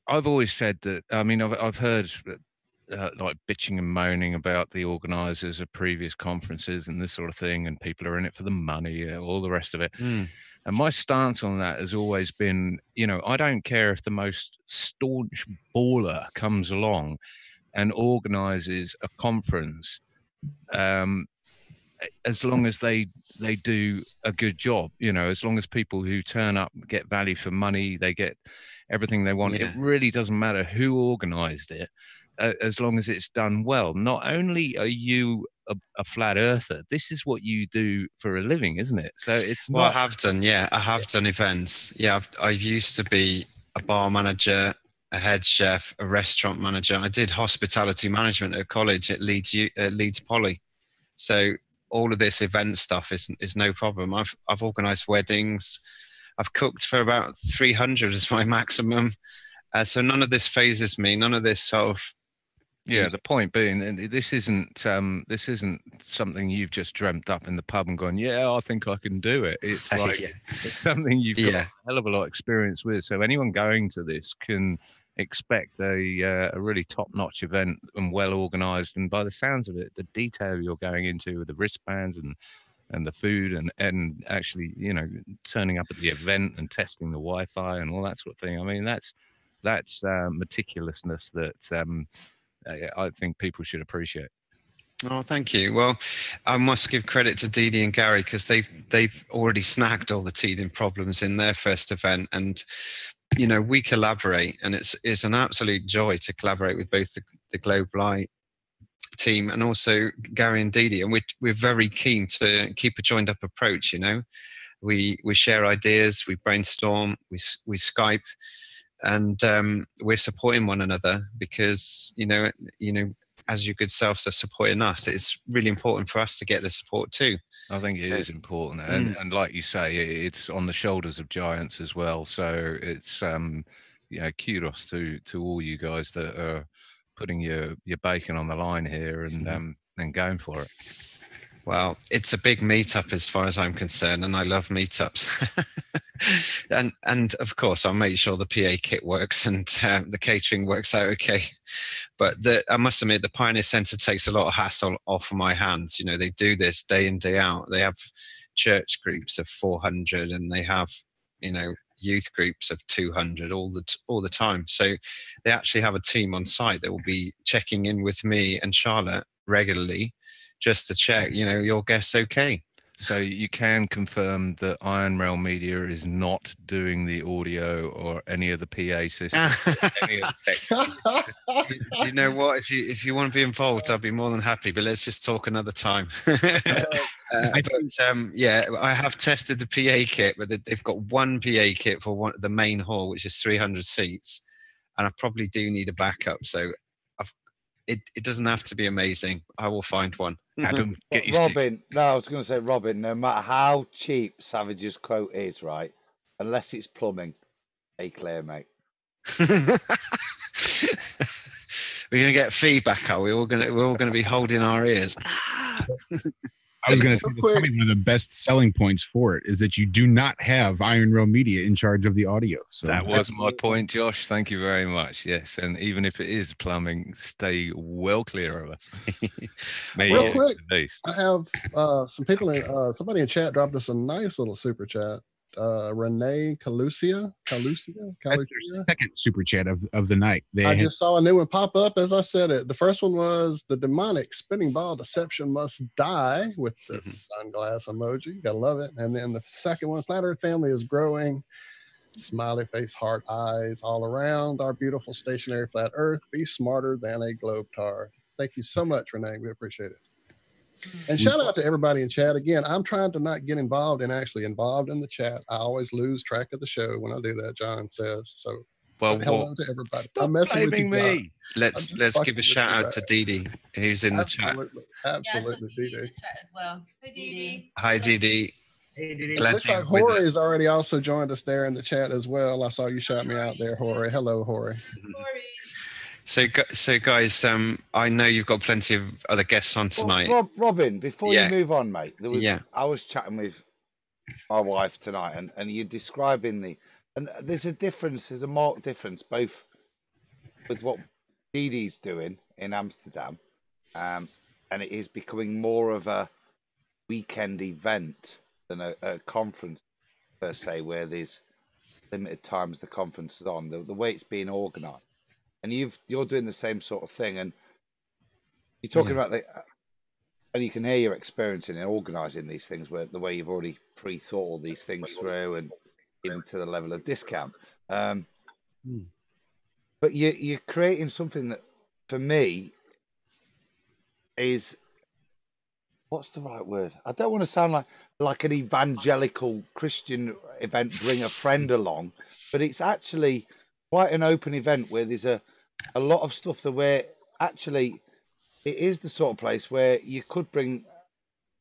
I've always said that, I mean, I've heard like bitching and moaning about the organisers of previous conferences and this sort of thing, and people are in it for the money, all the rest of it. And my stance on that has always been, you know, I don't care if the most staunch baller comes along and organises a conference, as long as they do a good job, you know, as long as people who turn up get value for money, they get everything they want. Yeah. It really doesn't matter who organised it, as long as it's done well. Not only are you a flat earther, this is what you do for a living, isn't it? So it's well, I have done, yeah. I have done events. Yeah, I've used to be a bar manager, a head chef, a restaurant manager. I did hospitality management at college at Leeds Poly. So all of this event stuff is no problem. I've organised weddings. I've cooked for about 300 is my maximum. So none of this phases me. None of this sort of. Yeah, the point being, this isn't something you've just dreamt up in the pub and gone, yeah, I think I can do it. It's like it's something you've got a hell of a lot of experience with. So anyone going to this can expect a really top-notch event and well organised. And by the sounds of it, the detail you're going into with the wristbands and the food and actually, you know, turning up at the event and testing the Wi-Fi and all that sort of thing. I mean, that's meticulousness that I think people should appreciate. Oh, thank you. Well, I must give credit to Dee Dee and Gary, because they've already snagged all the teething problems in their first event, and you know, we collaborate, and it's an absolute joy to collaborate with both the Globe Light team and also Gary and Dee Dee, and we're very keen to keep a joined up approach. You know, we share ideas, we brainstorm, we Skype. And we're supporting one another because, you know, as your good selves are supporting us, it's really important for us to get the support too. I think it is important. And like you say, it's on the shoulders of giants as well. So it's, you know, kudos to all you guys that are putting your bacon on the line here and going for it. Well, it's a big meetup as far as I'm concerned, and I love meetups. and of course, I'll make sure the PA kit works and the catering works out okay. But I must admit, the Pioneer Centre takes a lot of hassle off of my hands. You know, they do this day in, day out. They have church groups of 400, and they have, you know, youth groups of 200 all the time. So they actually have a team on site that will be checking in with me and Charlotte regularly, just to check, you know, your guest's okay. So you can confirm that Iron Realm Media is not doing the audio or any of the PA systems. Any of the do you know what? If you want to be involved, I'd be more than happy. But let's just talk another time. I have tested the PA kit, but they've got one PA kit for the main hall, which is 300 seats, and I probably do need a backup. So it doesn't have to be amazing. I will find one. Adam, get your Robin. No, I was going to say, Robin. No matter how cheap Savage's quote is, right? Unless it's plumbing, stay clear, mate. We're going to get feedback, are we? We're all going to be holding our ears. I was going to say that's probably one of the best selling points for it is that you do not have Iron Realm Media in charge of the audio. So that was my point, Josh. Thank you very much. Yes, and even if it is plumbing, stay well clear of us. Real quick, I have some people somebody in chat dropped us a nice little super chat. Renee Calusia. Second super chat of the night. I just saw a new one pop up as I said it. The first one was the demonic spinning ball deception must die with the sunglass emoji. Gotta love it. And then the second one, Flat Earth family is growing. Smiley face, heart eyes all around our beautiful stationary flat Earth. Be smarter than a globetar. Thank you so much, Renee. We appreciate it. And shout out to everybody in chat. Again, I'm trying to not get involved in the chat. I always lose track of the show when I do that, John says. So hello to everybody. I'm messing with you, me. Let's give a shout out to Dee Dee, who's in the chat. Absolutely, Dee Dee. Well. Hi, Dee Dee. Hi, Dee Dee. It looks like Horry has already also joined us there in the chat as well. I saw you shout me out there, Horry. Hello, Horry. So guys, I know you've got plenty of other guests on tonight. Robin, before you move on, mate, I was chatting with my wife tonight, and you're describing and there's a marked difference both with what Dee Dee's doing in Amsterdam, and it is becoming more of a weekend event than a conference per se, where there's limited times the conference is on. The way it's being organised. And you're doing the same sort of thing, and you're talking about and you can hear you're experiencing and organising these things where the way you've already pre-thought all these things through, and even to the level of discount. But you're creating something that, for me, is what's the right word? I don't want to sound like an evangelical Christian event, bring a friend along, but it's actually quite an open event where there's a lot of stuff where actually it is the sort of place where you could bring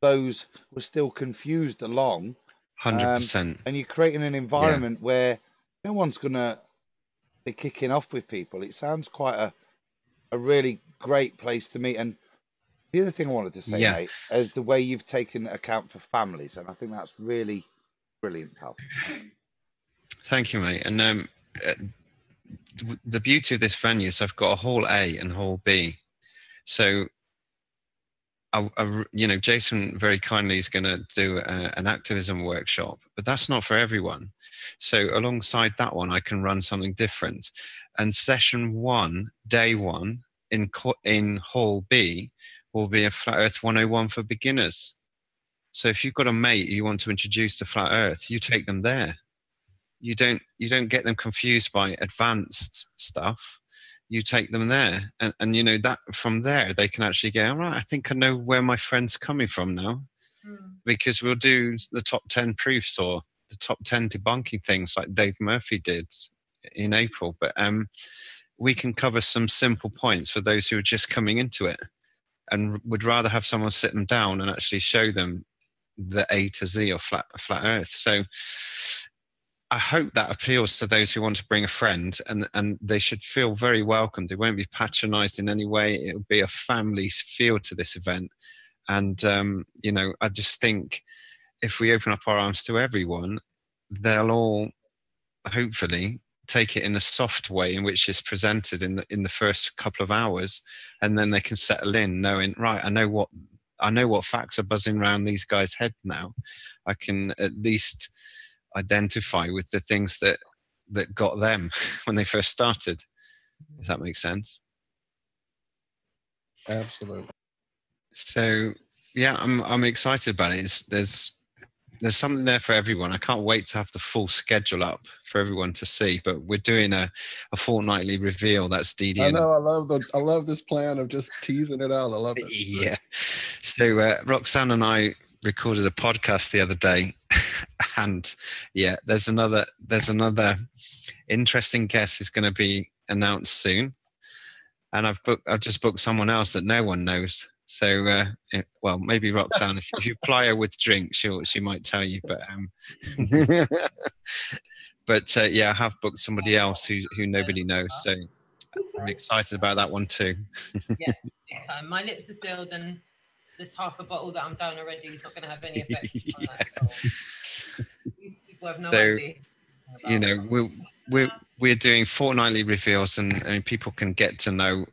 those who are still confused along. 100%. And you're creating an environment where no one's going to be kicking off with people. It sounds quite a really great place to meet. And the other thing I wanted to say, mate, is the way you've taken account for families. And I think that's really brilliant, pal. Thank you, mate. And the beauty of this venue is I've got a hall A and hall B. So, Jason very kindly is going to do an activism workshop, but that's not for everyone. So alongside that one, I can run something different. And session 1, day 1 in hall B will be a Flat Earth 101 for beginners. So if you've got a mate you want to introduce to Flat Earth, you take them there. You don't get them confused by advanced stuff. You take them there, and that from there they can actually go, all right, I think I know where my friend's coming from now, because we'll do the top 10 proofs or the top 10 debunking things like Dave Murphy did in April. But we can cover some simple points for those who are just coming into it and would rather have someone sit them down and actually show them the A to Z of flat Earth. So I hope that appeals to those who want to bring a friend, and they should feel very welcome. They won't be patronized in any way. It'll be a family feel to this event. And you know, I just think if we open up our arms to everyone, they'll all hopefully take it in a soft way in which it's presented in the first couple of hours, and then they can settle in knowing, right, I know what facts are buzzing around these guys' head now. I can at least identify with the things that got them when they first started, if that makes sense. Absolutely. So yeah, I'm excited about it. There's something there for everyone. I can't wait to have the full schedule up for everyone to see. But we're doing a fortnightly reveal. That's Dee Dee. I know. I love this plan of just teasing it out. I love it. Yeah. So Roxanne and I recorded a podcast the other day, and yeah, there's another interesting guest who's going to be announced soon. And I've just booked someone else that no one knows. So, well, maybe Roxanne, if you ply her with drinks, she might tell you. But, yeah, I have booked somebody else who nobody knows. So I'm excited about that one too. Yeah, big time. My lips are sealed, and this half a bottle that I'm down already is not going to have any effect on that at all. These people have no idea. You know, we're doing fortnightly reveals, and people can get to know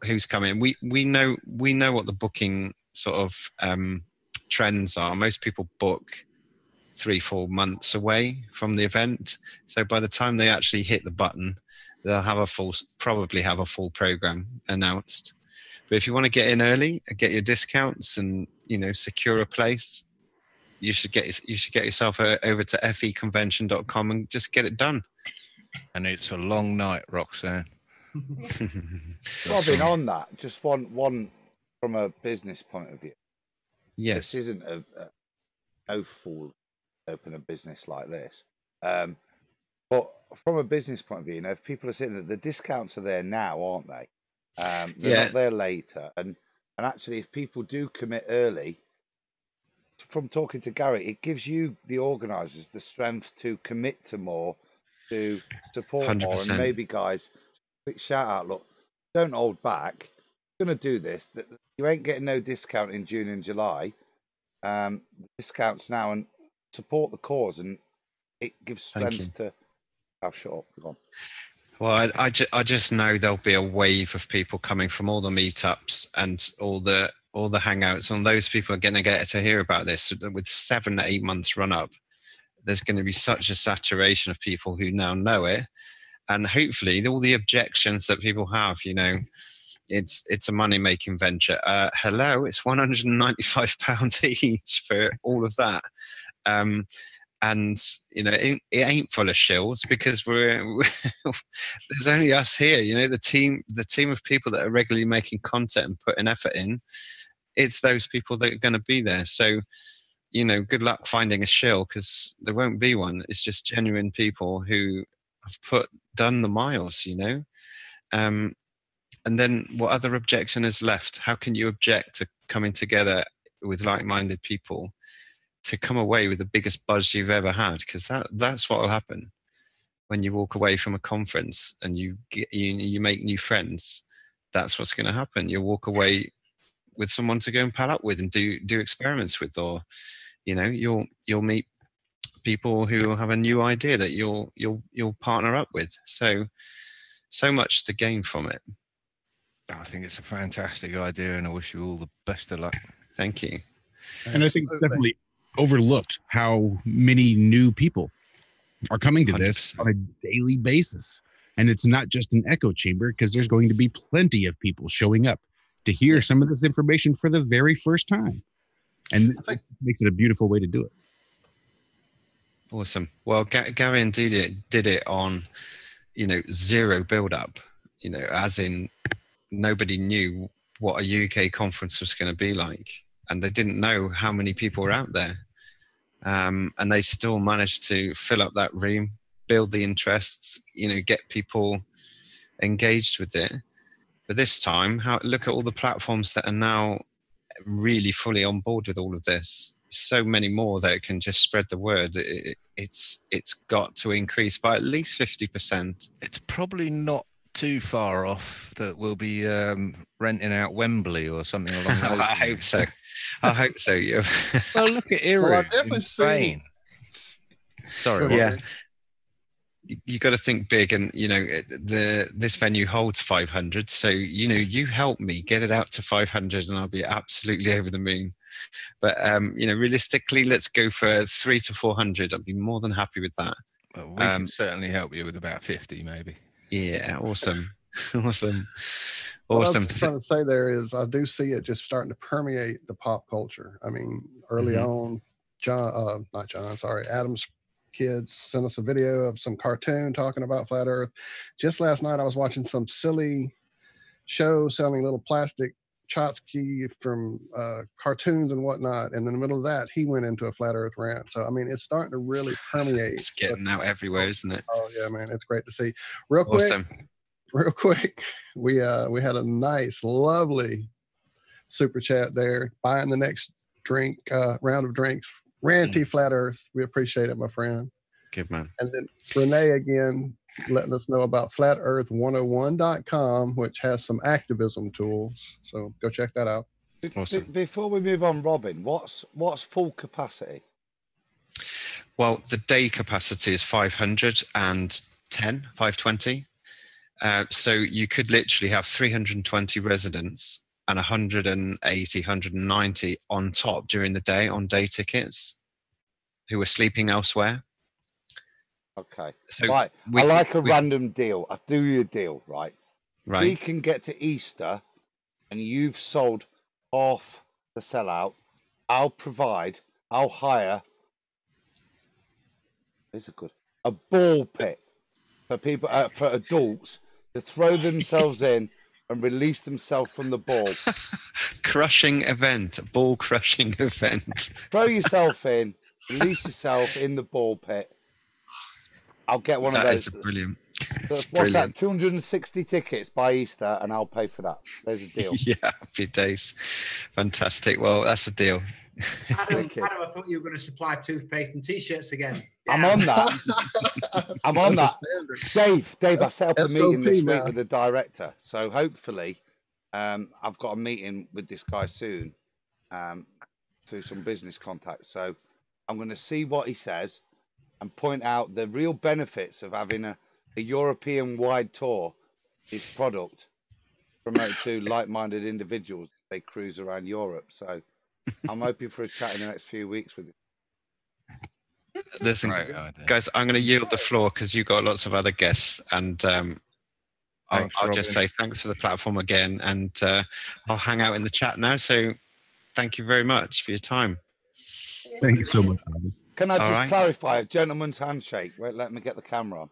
who's coming. We know what the booking sort of trends are. Most people book 3-4 months away from the event, so by the time they actually hit the button, they'll probably have a full program announced. But if you want to get in early and get your discounts and, you know, secure a place, you should get yourself over to feconvention.com and just get it done. And it's a long night, Roxanne. Robin, on that, just one from a business point of view. Yes. This isn't no fool open a business like this. But from a business point of view, you know, if people are saying that the discounts are there now, aren't they? They're not there later. And actually, if people do commit early, from talking to Gary, it gives you, the organisers, the strength to commit to more, to support 100%. more. And maybe, guys, quick shout out, look, don't hold back. You're going to do this. You ain't getting no discount in June and July. Discounts now, and support the cause, and it gives strength to... I'll shut up. Go on. Well, I just know there'll be a wave of people coming from all the meetups and all the hangouts, and those people are going to get to hear about this. With 7 to 8 months run up, there's going to be such a saturation of people who now know it, and hopefully all the objections that people have, you know, it's a money making venture. Hello, it's £195 each for all of that. And you know, it ain't full of shills, because there's only us here. You know, the team of people that are regularly making content and putting effort in. It's those people that are going to be there. So, you know, good luck finding a shill, because there won't be one. It's just genuine people who have done the miles. You know, and then what other objection is left? How can you object to coming together with like-minded people to come away with the biggest buzz you've ever had? Because that's what will happen when you walk away from a conference and you make new friends. That's what's going to happen. You'll walk away with someone to go and pal up with and do experiments with, or, you know, you'll meet people who have a new idea that you'll partner up with. So much to gain from it. I think it's a fantastic idea, and I wish you all the best of luck. Thank you. And I think definitely overlooked how many new people are coming to this 100%. On a daily basis. And it's not just an echo chamber, because there's going to be plenty of people showing up to hear some of this information for the very first time. And it makes it a beautiful way to do it. Awesome. Well, Gary and Dee did it on, you know, zero build up, you know, as in nobody knew what a UK conference was going to be like. And they didn't know how many people were out there. And they still managed to fill up that room, build the interests, you know, get people engaged with it. But this time, look at all the platforms that are now really fully on board with all of this. So many more that can just spread the word. It's got to increase by at least 50%. It's probably not too far off that we'll be renting out Wembley or something along those I hope so. I hope so. Yeah. Well, look at Well, I Iru definitely in see. Spain. Sorry. Go what? ahead. You got to think big, and this venue holds 500. So you help me get it out to 500, and I'll be absolutely over the moon. But realistically, let's go for 300 to 400. I'd be more than happy with that. Well, we can certainly help you with about 50, maybe. Yeah, awesome, awesome, What I awesome. was trying to say there is, I do see it just starting to permeate the pop culture. I mean, early on, Adam's kids sent us a video of some cartoon talking about flat Earth. Just last night, I was watching some silly show selling little plastic tchotchke from cartoons and whatnot. And in the middle of that, he went into a flat Earth rant. So, I mean, it's starting to really permeate. It's getting out everywhere, isn't it? Oh, yeah, man. It's great to see. Real quick, we had a nice, lovely super chat there. Buying the next round of drinks. Ranty Flat Earth. We appreciate it, my friend. Good man. And then Renee again letting us know about flatearth101.com, which has some activism tools. So go check that out. Awesome. Before we move on, Robin, what's full capacity? Well, the day capacity is 520. So you could literally have 320 residents and 180, 190 on top during the day on day tickets who are sleeping elsewhere. Okay. So right. I like a random deal. I do you a deal, right? Right. We can get to Easter and you've sold off the sellout. I'll hire. This is good. A ball pit for people, for adults to throw themselves in and release themselves from the ball. Crushing event, ball crushing event. Throw yourself in, release yourself in the ball pit. I'll get one of those. That is brilliant. What's that? 260 tickets by Easter, and I'll pay for that. There's a deal. Yeah, happy days. Fantastic. Well, that's a deal. Adam, I thought you were going to supply toothpaste and t-shirts again. I'm on that. I'm on that. Dave, I set up a meeting this week with the director. So hopefully I've got a meeting with this guy soon through some business contacts. So I'm going to see what he says and point out the real benefits of having a European-wide tour, his product, promoted to like-minded individuals. They cruise around Europe. So I'm hoping for a chat in the next few weeks with him. Listen, guys, I'm going to yield the floor because you've got lots of other guests, and I'll just say thanks for the platform again, and I'll hang out in the chat now. So thank you very much for your time. Thank you so much, Robin. Can I just clarify a gentleman's handshake? Wait, let me get the camera on.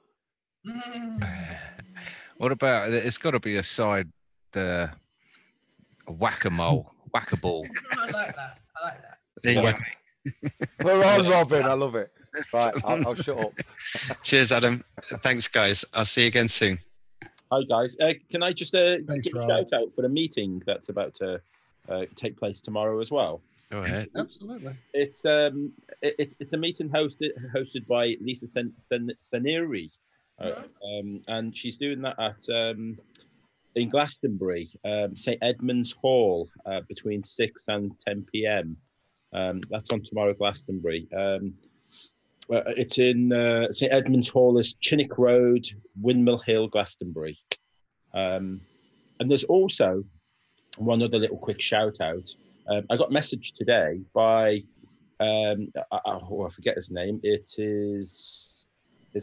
What about, it's got to be a side whack-a-mole, whack-a-ball. I like that. There you go. We're on, Robin. I love it. Right, I'll shut up. Cheers, Adam. Thanks, guys. I'll see you again soon. Hi, guys. Can I just give a shout out for the meeting that's about to take place tomorrow as well? Go ahead. Absolutely. It's a meeting hosted by Lisa Saneri, and she's doing that at in Glastonbury, St Edmund's Hall, between 6 and 10 p.m. That's on tomorrow, Glastonbury. It's in St Edmund's Hall, is Chinnock Road, Windmill Hill, Glastonbury. And there's also one other little quick shout out. I got messaged today by I forget his name. His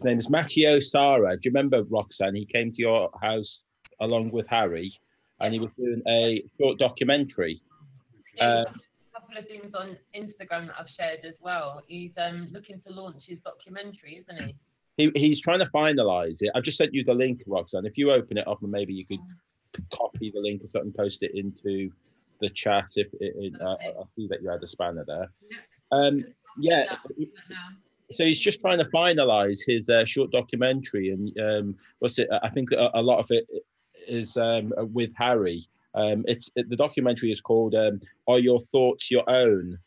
name is Matteo Sara. Do you remember, Roxanne? He came to your house along with Harry, and he was doing a short documentary. A couple of things on Instagram that I've shared as well. He's looking to launch his documentary, isn't he? He's trying to finalise it. I've just sent you the link, Roxanne. If you open it up, and maybe you could copy the link or something, post it into the chat. I see that you had a spanner there. So he's just trying to finalise his short documentary, and I think a lot of it is with Harry. The documentary is called "Are Your Thoughts Your Own?"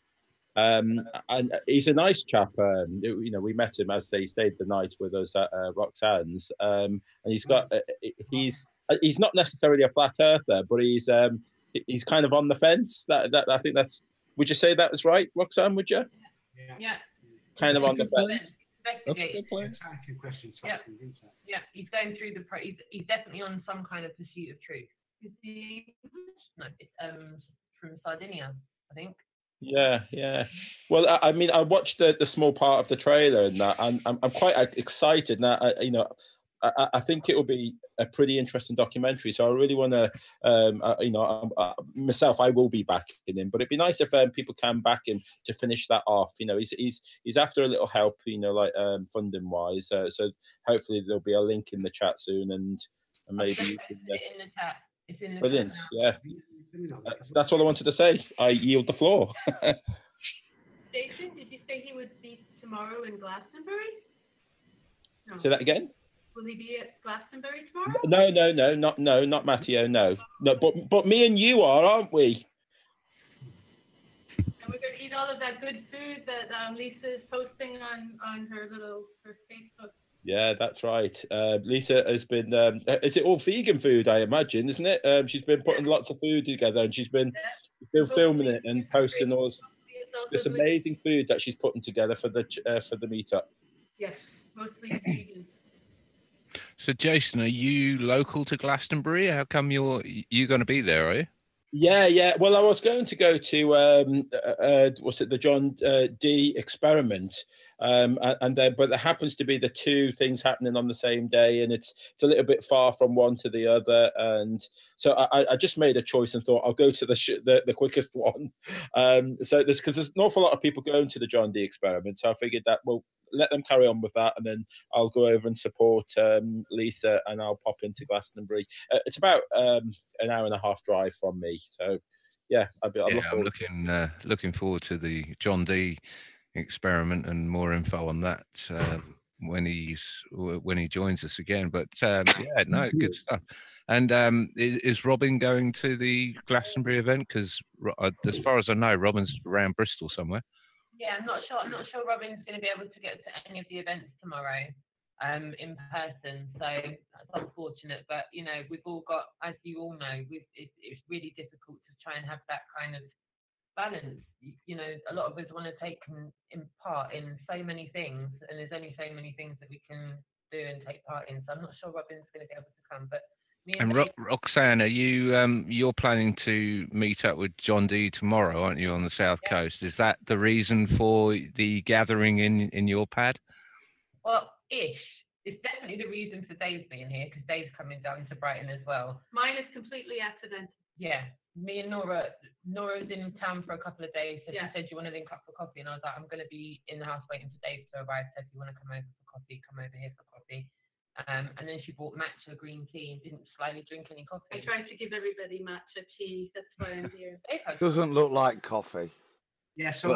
And he's a nice chap. You know, we met him as he stayed the night with us at Roxanne's, and he's got he's not necessarily a flat earther, but he's kind of on the fence. That I think that's. Would you say that was right, Roxanne? Would you? Yeah. Kind That's of a on the good place. fence. That's a good place. Yeah, he's going through the. He's definitely on some kind of pursuit of truth. Is he English? No, it's from Sardinia, I think. Yeah. Well, I mean, I watched the small part of the trailer and that, and I'm quite excited now. You know, I think it will be a pretty interesting documentary. So I really want to, you know, myself, I will be backing him. But it'd be nice if people can back him to finish that off. You know, he's after a little help. You know, like funding wise. So hopefully there'll be a link in the chat soon, and maybe you can, in the chat. It's in the brilliant. chat. Yeah, that's all I wanted to say. I yield the floor. Jason, did you say he would be tomorrow in Glastonbury? No. Say that again. Will he be at Glastonbury tomorrow? No, not Matteo. No, but me and you are, aren't we? And we're going to eat all of that good food that Lisa is posting on her Facebook. Yeah, that's right. Lisa has been. Is it all vegan food? I imagine, isn't it? She's been putting lots of food together, and she's been filming it and posting all this amazing food that she's putting together for the meetup. Yes, mostly vegan. So, Jason, are you local to Glastonbury? How come you're going to be there? Are you? Yeah. Well, I was going to go to was it the John Dee experiment, and then but there happens to be the two things happening on the same day, and it's a little bit far from one to the other, and so I just made a choice and thought I'll go to the quickest one. So there's an awful lot of people going to the John Dee experiment, so I figured that let them carry on with that, and then I'll go over and support Lisa, and I'll pop into Glastonbury. It's about an hour and a half drive from me, so yeah, I'm looking forward to the John Dee experiment and more info on that when he joins us again. But good stuff. And is Robin going to the Glastonbury event? Because as far as I know, Robin's around Bristol somewhere. Yeah, I'm not sure Robin's going to be able to get to any of the events tomorrow in person. So that's unfortunate. But, you know, we've all got, as you all know, it's really difficult to try and have that kind of balance. You know, a lot of us want to take in part in so many things, and there's only so many things that we can do and take part in. So I'm not sure Robin's going to be able to come. But Roxanne, are you're planning to meet up with John Dee tomorrow, aren't you, on the South Coast? Is that the reason for the gathering in your pad? Well, it's definitely the reason for Dave being here, because Dave's coming down to Brighton as well. Mine is completely accidental. Yeah, me and Nora's in town for a couple of days, so she said, you want to link up for coffee? And I was like, I'm going to be in the house waiting for Dave to arrive, so if you want to come over for coffee, come over here for coffee. And then she bought matcha green tea and didn't slyly drink any coffee. I tried to give everybody matcha tea. That's why I'm here. Doesn't look like coffee. Yeah. So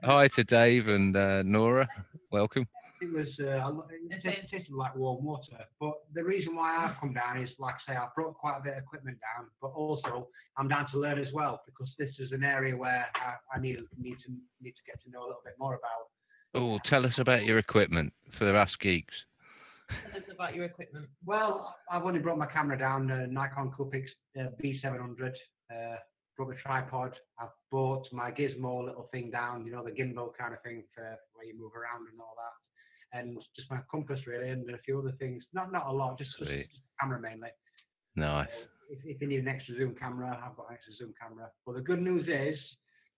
hi to Dave and Nora. Welcome. It was it tasted like warm water, but the reason why I've come down is, like I say, I've brought quite a bit of equipment down, but also I'm down to learn as well, because this is an area where I need to get to know a little bit more about. Oh, tell us about your equipment for us geeks. Tell us about your equipment. Well, I've only brought my camera down, Nikon Coolpix B700. Brought a tripod. I've bought my gizmo little thing down, you know, the gimbal kind of thing for where you move around and all that, and just my compass really, and a few other things. Not a lot, just a camera mainly. Nice. If you need an extra zoom camera, I've got an extra zoom camera. But the good news is,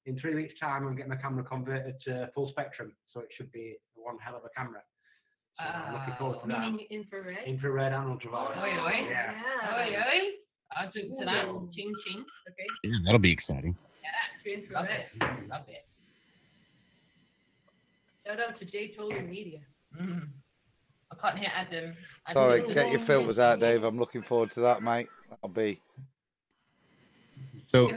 in 3 weeks' time, I'm getting my camera converted to full spectrum, so it should be one hell of a camera. So I'm looking forward to that. Infrared and ultraviolet. Yeah. I'll drink to that. Ching ching. Okay. Yeah, that'll be exciting. Yeah, love it. Love it. Shout out to J. Toller Media. I can't hear Adam. Sorry, get your filters out, Dave. I'm looking forward to that, mate. That'll be. So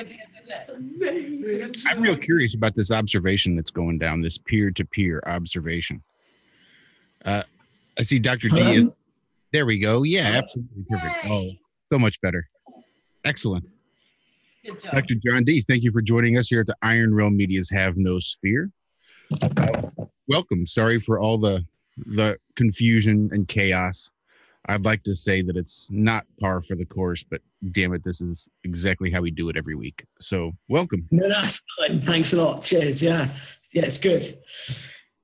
I'm real curious about this observation that's going down, this peer-to-peer observation. I see Dr. Dee. There we go. Yeah, absolutely perfect. Oh, so much better. Excellent. Good job. Dr. John Dee, thank you for joining us here at the Iron Realm Media's Have No Sphere. Welcome. Sorry for all the confusion and chaos. I'd like to say that it's not par for the course, but damn it, this is exactly how we do it every week. So welcome. No, that's fine. Thanks a lot. Cheers. Yeah, it's good.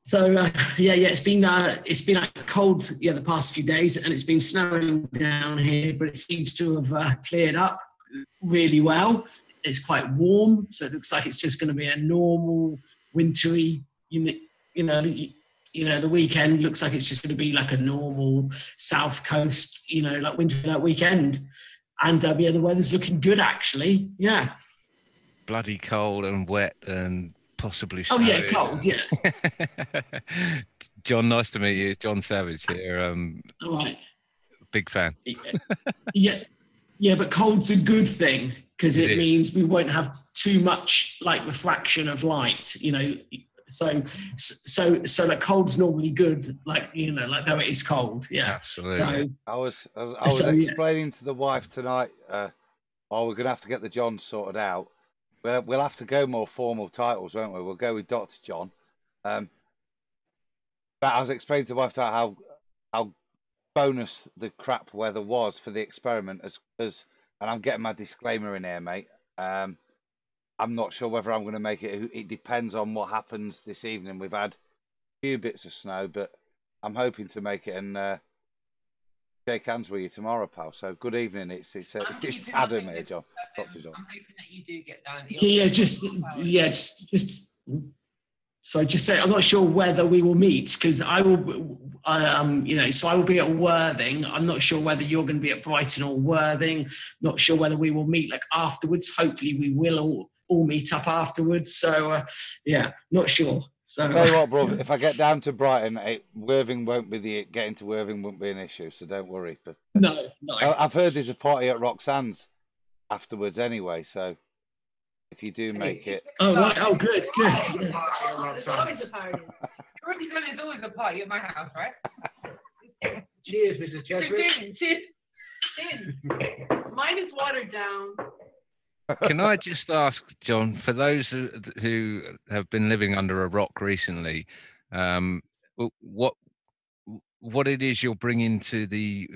So it's been like cold the past few days, and it's been snowing down here, but it seems to have cleared up really well. It's quite warm, so it looks like it's just going to be a normal wintry. The weekend looks like it's just going to be like a normal South Coast, like winter weekend, and the weather's looking good actually. Yeah. Bloody cold and wet and possibly Oh snowy. yeah, cold. Yeah. John, nice to meet you. John Savage here. All right. Big fan. Yeah, but cold's a good thing because it means we won't have too much like refraction of light. So like cold's normally good, like though it is cold. Yeah, absolutely. So I was explaining to the wife tonight. We're gonna have to get the John sorted out. We'll have to go more formal titles, won't we? We'll go with Dr. John. But I was explaining to the wife how bonus the crap weather was for the experiment, as and I'm getting my disclaimer in here, mate. I'm not sure whether I'm going to make it. It depends on what happens this evening. We've had a few bits of snow, but I'm hoping to make it and shake hands with you tomorrow, pal. So good evening. It's Adam here, John. Dr. John. I'm hoping that you do get down. Just say I'm not sure whether we will meet because I will, so I will be at Worthing. I'm not sure whether you're going to be at Brighton or Worthing. Not sure whether we will meet like afterwards. Hopefully, we will all meet up afterwards. So not sure. So I'll tell you what, bro. If I get down to Brighton, Worthing getting to Worthing won't be an issue. So don't worry. But no. I've heard there's a party at Roxanne's afterwards anyway. So if you do make it, oh right, oh good. There's always a party. There's always a party at my house, right? Cheers, Mrs. Cheswick. Cheers. Mine is watered down. Can I just ask, John, for those who have been living under a rock recently, what it is you're bringing to the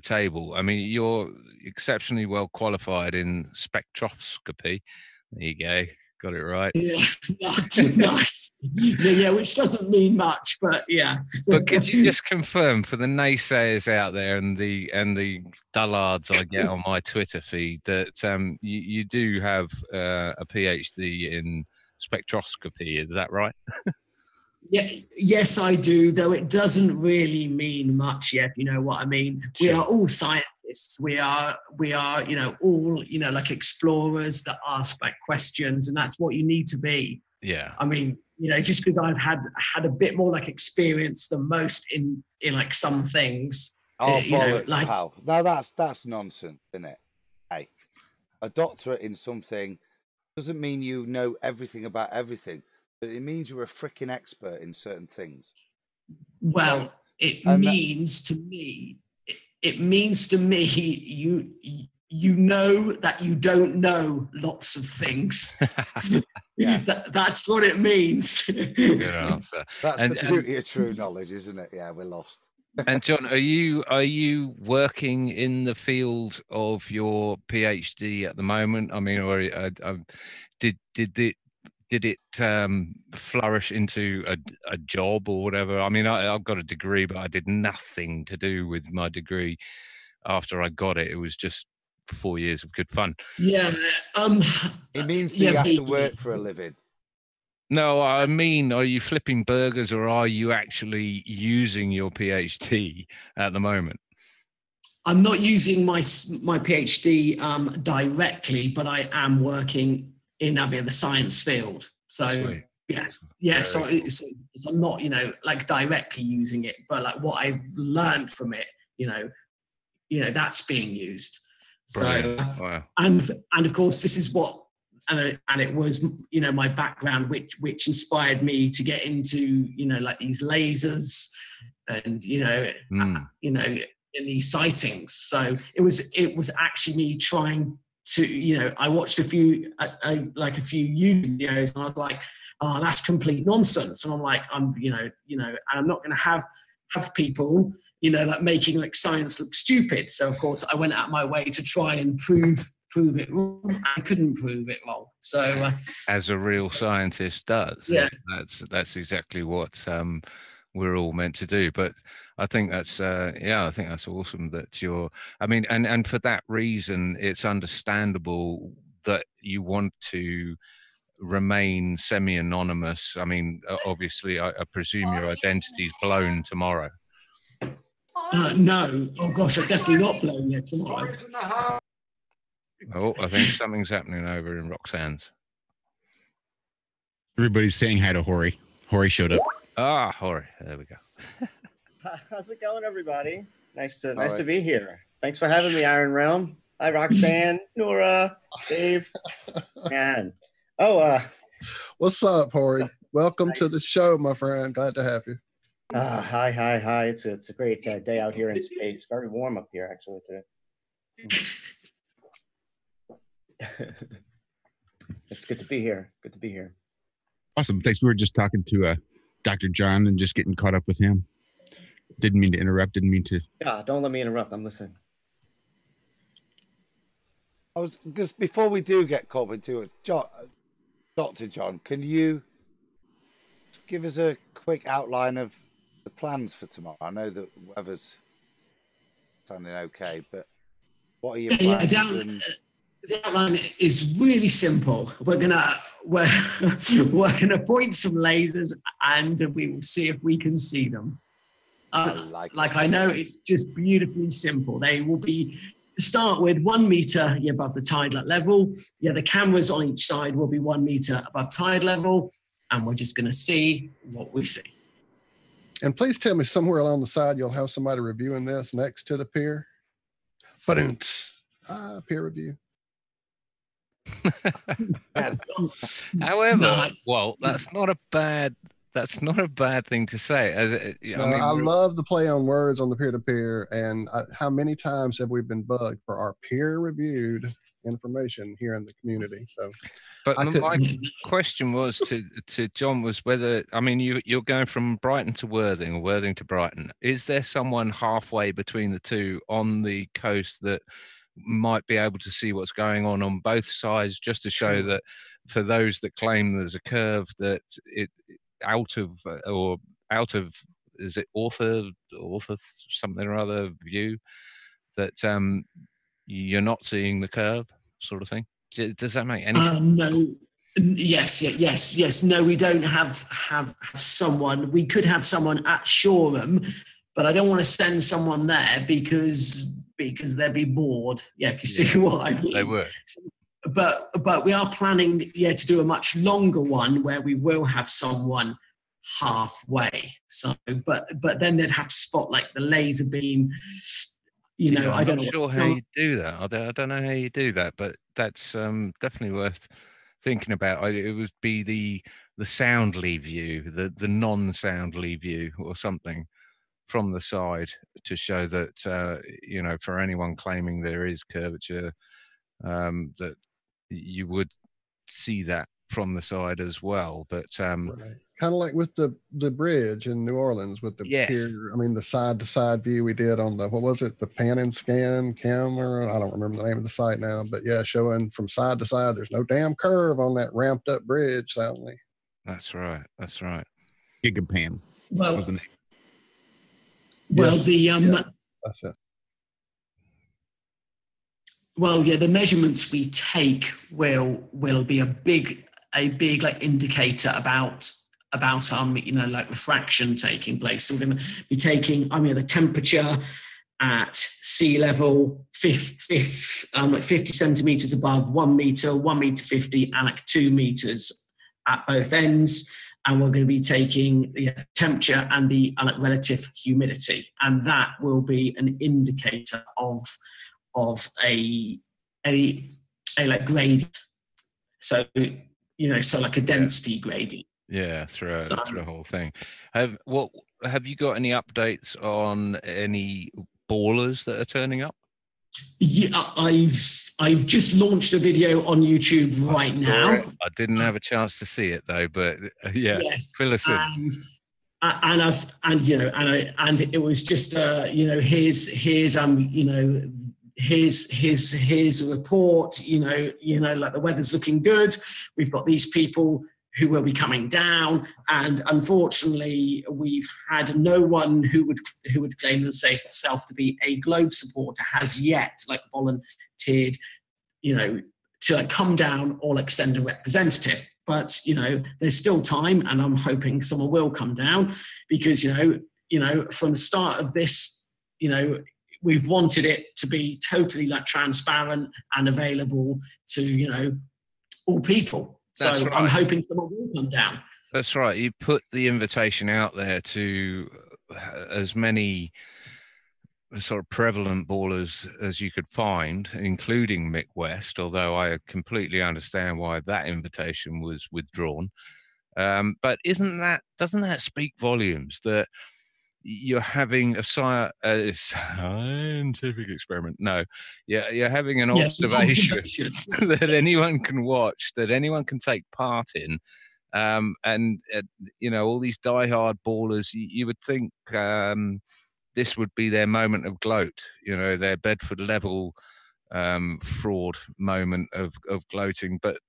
table? I mean, you're exceptionally well qualified in spectroscopy. There you go. Got it right. Yeah, nice. Yeah, which doesn't mean much, but yeah. But could you just confirm for the naysayers out there and the dullards I get on my Twitter feed that you do have a PhD in spectroscopy? Is that right? Yeah, yes, I do. Though it doesn't really mean much yet. You know what I mean? Sure. We are all scientists. We are, all, like explorers that ask like questions, and that's what you need to be. Yeah. I mean, just because I've had a bit more like experience than most in like some things. Oh, bollocks, pal. No, that's nonsense, isn't it? Hey, a doctorate in something doesn't mean you know everything about everything. But it means you're a freaking expert in certain things. Well, it means to me you know that you don't know lots of things. Yeah. That's what it means. Good answer. That's the beauty of true knowledge, isn't it? Yeah, we're lost. And John, are you working in the field of your PhD at the moment? I mean, or did it flourish into a job or whatever? I mean, I've got a degree, but I did nothing to do with my degree after I got it. It was just 4 years of good fun. Yeah. It means that you have to work for a living. No, I mean, are you flipping burgers or are you actually using your PhD at the moment? I'm not using my PhD directly, but I am working in the science field. So sweet. So I'm not like directly using it, but like what I've learned from it, that's being used. Brilliant. So wow. and of course this is what and it was my background which inspired me to get into like these lasers and in these sightings. So it was actually me trying I watched a few like a few YouTube videos, and I was like, oh, that's complete nonsense. And I'm like, and I'm not going to have people, like making like science look stupid. So of course I went out my way to try and prove it wrong. I couldn't prove it wrong. So as a real scientist does, yeah, that's exactly what we're all meant to do. But I think that's I think that's awesome that and for that reason it's understandable that you want to remain semi-anonymous. I mean, obviously I presume your identity's blown tomorrow. No, oh gosh, I'm definitely not blown yet tomorrow. Oh, I think something's happening over in Roxanne's. Everybody's saying hi to Horry. Horry showed up. Ah, Horry. There we go. How's it going, everybody? Nice to be here. Thanks for having me, Iron Realm. Hi, Roxanne, Nora, Dave, man. What's up, Horry? Welcome to the show, my friend. Glad to have you. Hi. It's a great day out here in space. Very warm up here, actually, today. It's good to be here. Good to be here. Awesome. Thanks. We were just talking to Dr. John and just getting caught up with him. Didn't mean to interrupt. Didn't mean to. Yeah, don't let me interrupt. I'm listening. Because before we do get caught into it, Dr. John, can you give us a quick outline of the plans for tomorrow? I know that weather's sounding okay, but what are your plans? The outline is really simple. We're gonna point some lasers, and we will see if we can see them. I know it's just beautifully simple. They will be start with 1 meter above the tide level. The cameras on each side will be 1 meter above tide level, and we're just going to see what we see. And please tell me somewhere along the side you'll have somebody reviewing this next to the pier. But peer review. However, well, that's not a bad thing to say. I love the play on words on the peer-to-peer, and how many times have we been bugged for our peer-reviewed information here in the community? So, but my question was to John was whether, I mean, you're going from Brighton to Worthing or Worthing to Brighton. Is there someone halfway between the two on the coast that might be able to see what's going on both sides, just to show that for those that claim there's a curve that it out of is it author something or other view that you're not seeing the curve, sort of thing? Does that make any sense? No. Yes. No, we don't have someone. We could have someone at Shoreham, but I don't want to send someone there because they'd be bored. Yeah, if you see what I mean. They would. But we are planning, to do a much longer one where we will have someone halfway. So, but then they'd have to spot like the laser beam. I'm not sure how you do that. I don't know how you do that, but that's definitely worth thinking about. It would be the soundly view, the non-soundly view, or something from the side to show that for anyone claiming there is curvature, that you would see that from the side as well. But kind of like with the bridge in New Orleans with the pier. I mean, the side to side view we did on the pan and scan camera. I don't remember the name of the site now, but showing from side to side. There's no damn curve on that ramped up bridge, Sally. That's right. Gigapan. Well, was the name. Well, that's it. Well, the measurements we take will be a big like indicator about refraction taking place. So we're going to be taking the temperature at sea level, 50 centimeters above 1 meter, 1 meter 50, and like 2 meters at both ends. And we're going to be taking the temperature and the relative humidity, and that will be an indicator of a like gradient. So like a density gradient. Yeah, through the whole thing. Have you got any updates on any ballers that are turning up? Yeah, I've just launched a video on YouTube right now. I didn't have a chance to see it though, but yeah, yes, fill us in. And it was just here's a report, like the weather's looking good. We've got these people who will be coming down, and unfortunately we've had no one who would claim themselves to be a Globe supporter has yet volunteered, to come down or send a representative. But there's still time, and I'm hoping someone will come down, because from the start of this, we've wanted it to be totally transparent and available to all people. That's so right. I'm hoping someone will come down. That's right. You put the invitation out there to as many sort of prevalent ballers as you could find, including Mick West, although I completely understand why that invitation was withdrawn. But doesn't that speak volumes that you're having a scientific experiment? No, you're having an observation that anyone can watch, that anyone can take part in. And all these diehard ballers, you would think this would be their moment of gloat, their Bedford level fraud moment of gloating, but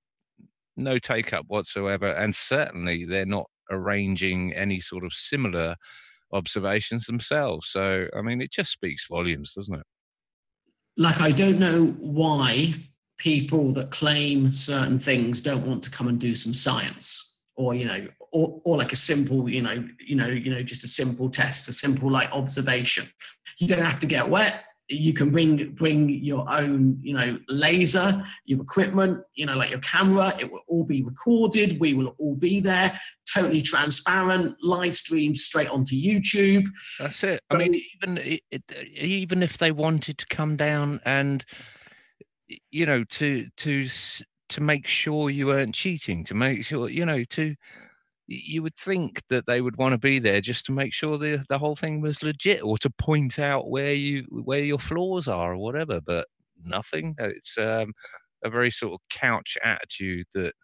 no take up whatsoever. And certainly they're not arranging any sort of similar observations themselves. So, I mean, it just speaks volumes, doesn't it? I don't know why people that claim certain things don't want to come and do some science, or like a simple, just a simple test, a simple observation. You don't have to get wet. You can bring your own, laser, your equipment, like your camera. It will all be recorded. We will all be there, totally transparent, live streamed straight onto YouTube. That's it. I mean, even if they wanted to come down and, to make sure you weren't cheating, to make sure, you would think that they would want to be there just to make sure the whole thing was legit, or to point out where your flaws are or whatever, but nothing. It's a very sort of couch attitude that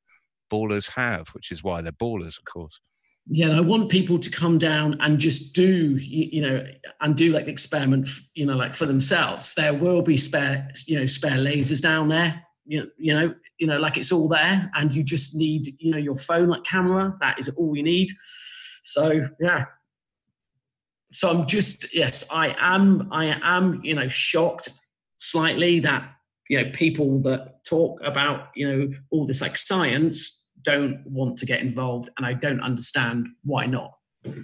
ballers have, which is why they're ballers, of course. Yeah, and I want people to come down and just do, and do the experiment, for themselves. There will be spare lasers down there. It's all there, and you just need, your phone camera. That is all you need. So yeah. So I'm just, yes, I am, shocked slightly that, people that talk about, all this science don't want to get involved, and I don't understand why not.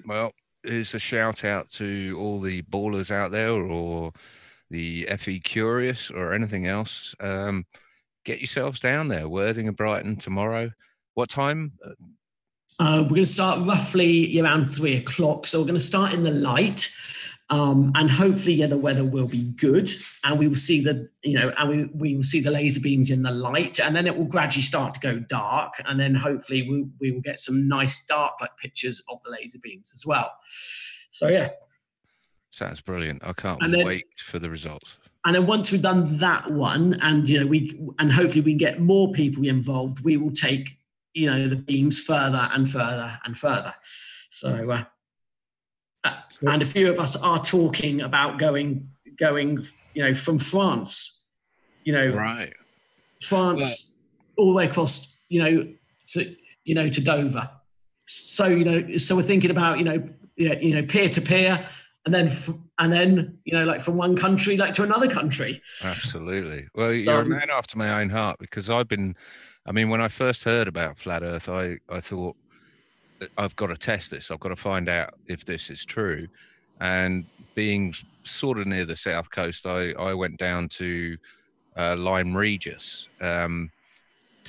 Well, here's a shout out to all the ballers out there, or the FE curious, or anything else. Get yourselves down there, Worthing and Brighton tomorrow. What time? We're going to start roughly around 3 o'clock. So we're going to start in the light, and hopefully, the weather will be good, and we will see we will see the laser beams in the light, and then it will gradually start to go dark, and then hopefully we will get some nice dark pictures of the laser beams as well. So yeah, sounds brilliant. I can't wait for the results. And then once we've done that one, and hopefully we can get more people involved, we will take the beams further and further and further. So, and a few of us are talking about going, from France, right, France, all the way across, to Dover. So so we're thinking about peer-to-peer. And then, from one country, to another country. Absolutely. Well, you're a man after my own heart, because when I first heard about Flat Earth, I thought, I've got to test this. I've got to find out if this is true. And being sort of near the south coast, I went down to Lyme Regis to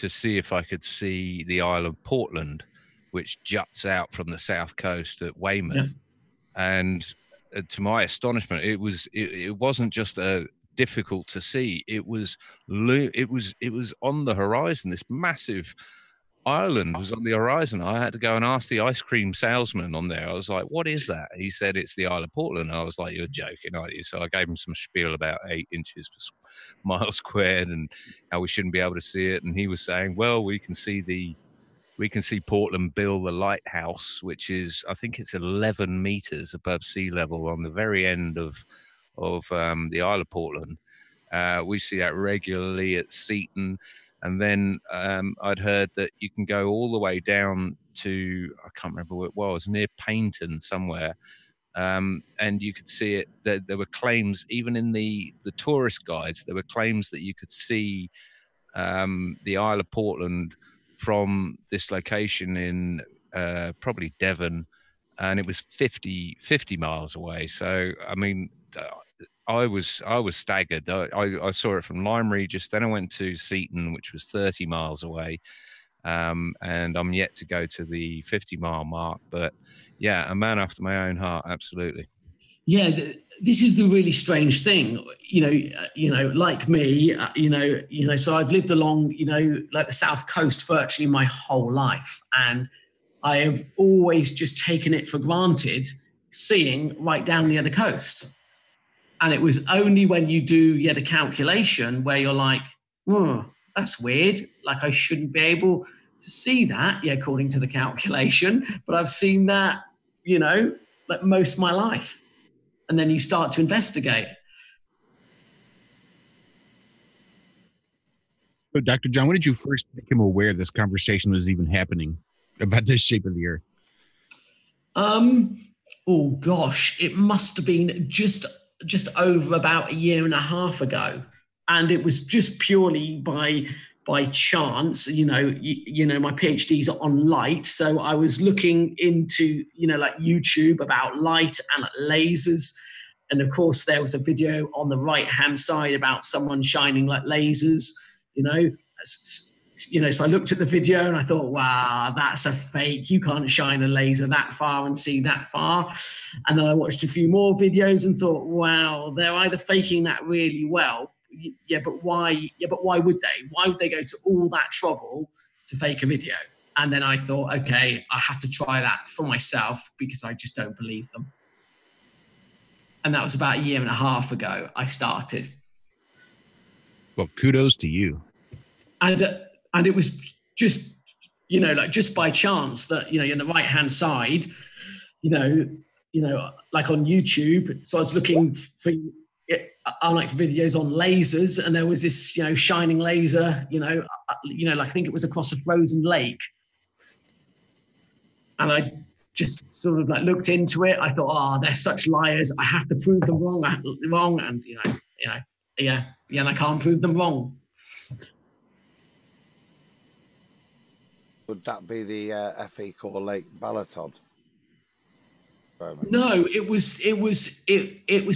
see if I could see the Isle of Portland, which juts out from the south coast at Weymouth. Yeah. And to my astonishment, it wasn't just difficult to see. It was on the horizon, this massive Ireland was on the horizon. I had to go and ask the ice cream salesman on there. I was like, "What is that?" He said, "It's the Isle of Portland." I was like, "You're joking, aren't you?" So I gave him some spiel about 8 inches per mile squared and how we shouldn't be able to see it. And he was saying, "Well, we can see Portland Bill, the lighthouse, which is, I think it's 11 meters above sea level on the very end of the Isle of Portland. We see that regularly at Seaton." And then I'd heard that you can go all the way down to, I can't remember where it was, near Paynton somewhere. And you could see it. There were claims, even in the tourist guides, there were claims that you could see the Isle of Portland from this location in probably Devon, and it was 50 miles away. So, I mean, I was staggered. I saw it from Lyme Regis, then I went to Seaton, which was 30 miles away, and I'm yet to go to the 50-mile mark. But yeah, a man after my own heart, absolutely. Yeah, this is the really strange thing, like me, so I've lived along, like the South Coast virtually my whole life. And I have always just taken it for granted seeing right down the other coast. And it was only when you do the calculation where you're like, oh, that's weird. Like I shouldn't be able to see that, according to the calculation. But I've seen that, like most of my life. And then you start to investigate. So, Dr. John, when did you first become aware this conversation was even happening about this shape of the Earth? Oh gosh, it must have been just over about a year and a half ago, and it was just purely by chance. My PhD's on light, so I was looking into like YouTube about light and lasers. And of course, there was a video on the right-hand side about someone shining like lasers, so I looked at the video and I thought, wow, that's a fake. You can't shine a laser that far and see that far. And then I watched a few more videos and thought, wow, they're either faking that really well. Yeah, but why? Yeah, but why would they? Why would they go to all that trouble to fake a video? And then I thought, okay, I have to try that for myself because I just don't believe them. And that was about a year and a half ago I started. Well, kudos to you. And it was just, like just by chance that, in the right-hand side, like on YouTube. So I was looking for, like videos on lasers, and there was this, shining laser, like I think it was across a frozen lake. And I just sort of like looked into it. I thought, oh, they're such liars. I have to prove them wrong. And, and I can't prove them wrong. Would that be the FE Core Lake Balaton? No, it was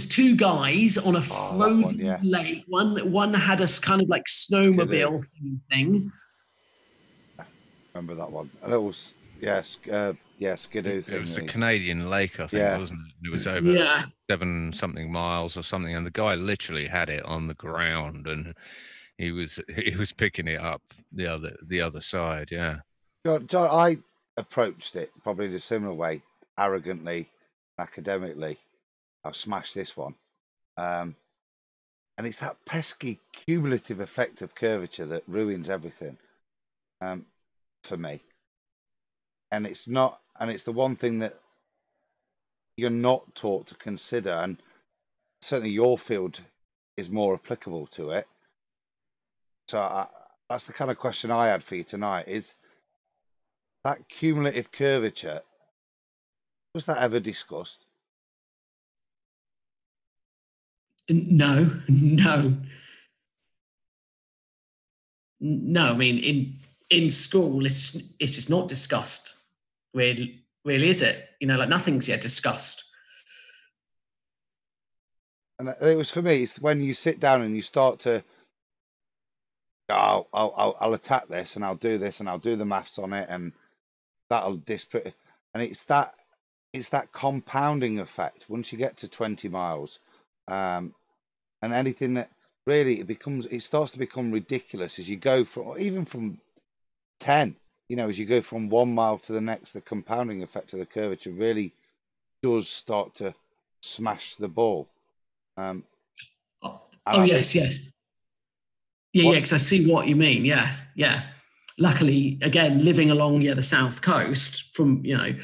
two guys on a frozen lake. One had a kind of like snowmobile thing. Remember that one? And it was Skidoo thing. It was a Canadian lake, I think, wasn't it? It was over 7-something miles or something, and the guy literally had it on the ground, and he was picking it up the other side. Yeah. John, I approached it probably in a similar way, arrogantly, academically. I'll smash this one. And it's that pesky cumulative effect of curvature that ruins everything for me. And it's the one thing that you're not taught to consider. And certainly your field is more applicable to it. So that's the kind of question I had for you tonight is, that cumulative curvature, was that ever discussed? No. I mean, in school, it's just not discussed. Really, is it? Like nothing's yet discussed. And it was for me. It's when you sit down and you start to, I'll attack this and I'll do this and I'll do the maths on it and that'll disprove. And it's that compounding effect once you get to 20 miles, and anything that really it starts to become ridiculous as you go from 10. you know, as you go from 1 mile to the next, the compounding effect of the curvature really does start to smash the ball. Yes. Yeah, because I see what you mean. Yeah. Luckily, again, living along the south coast, from being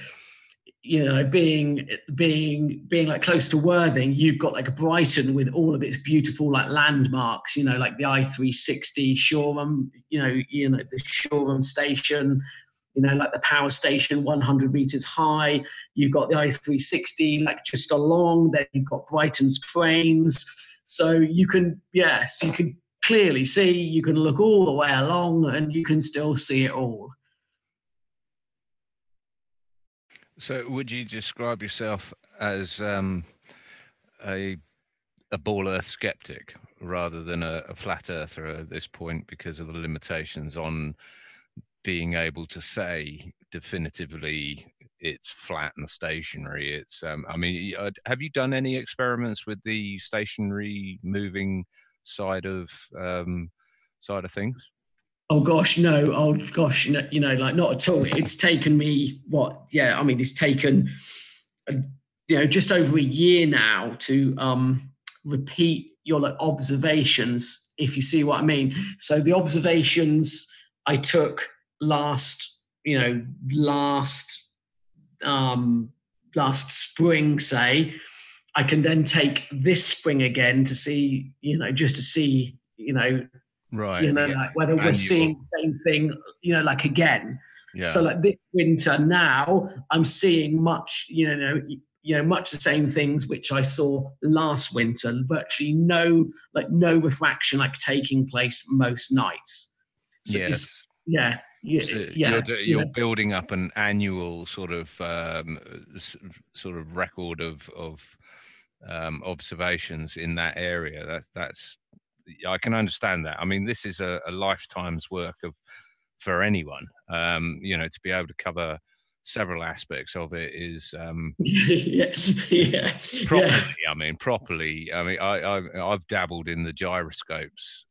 like close to Worthing, you've got like Brighton with all of its beautiful like landmarks, like the I-360, Shoreham, the Shoreham station, like the power station 100 meters high. You've got the I-360 like just along. Then you've got Brighton's cranes. So you can clearly see. You can look all the way along, and you can still see it all. So would you describe yourself as a ball earth skeptic rather than a flat earther at this point, because of the limitations on being able to say definitively it's flat and stationary? It's have you done any experiments with the stationary moving side of things? Oh gosh, no. Like not at all. It's taken me it's taken just over a year now to repeat your like observations, if you see what I mean. So the observations I took last spring, say, I can then take this spring again to see, just to see, right, like whether we're seeing the same thing, like again. Yeah. So like this winter now, I'm seeing much the same things which I saw last winter. Virtually no refraction like taking place most nights. So yes. You're building up an annual sort of record of observations in that area. That's I can understand that. I mean, this is a lifetime's work for anyone. To be able to cover several aspects of it is properly. I mean, I've dabbled in the gyroscopes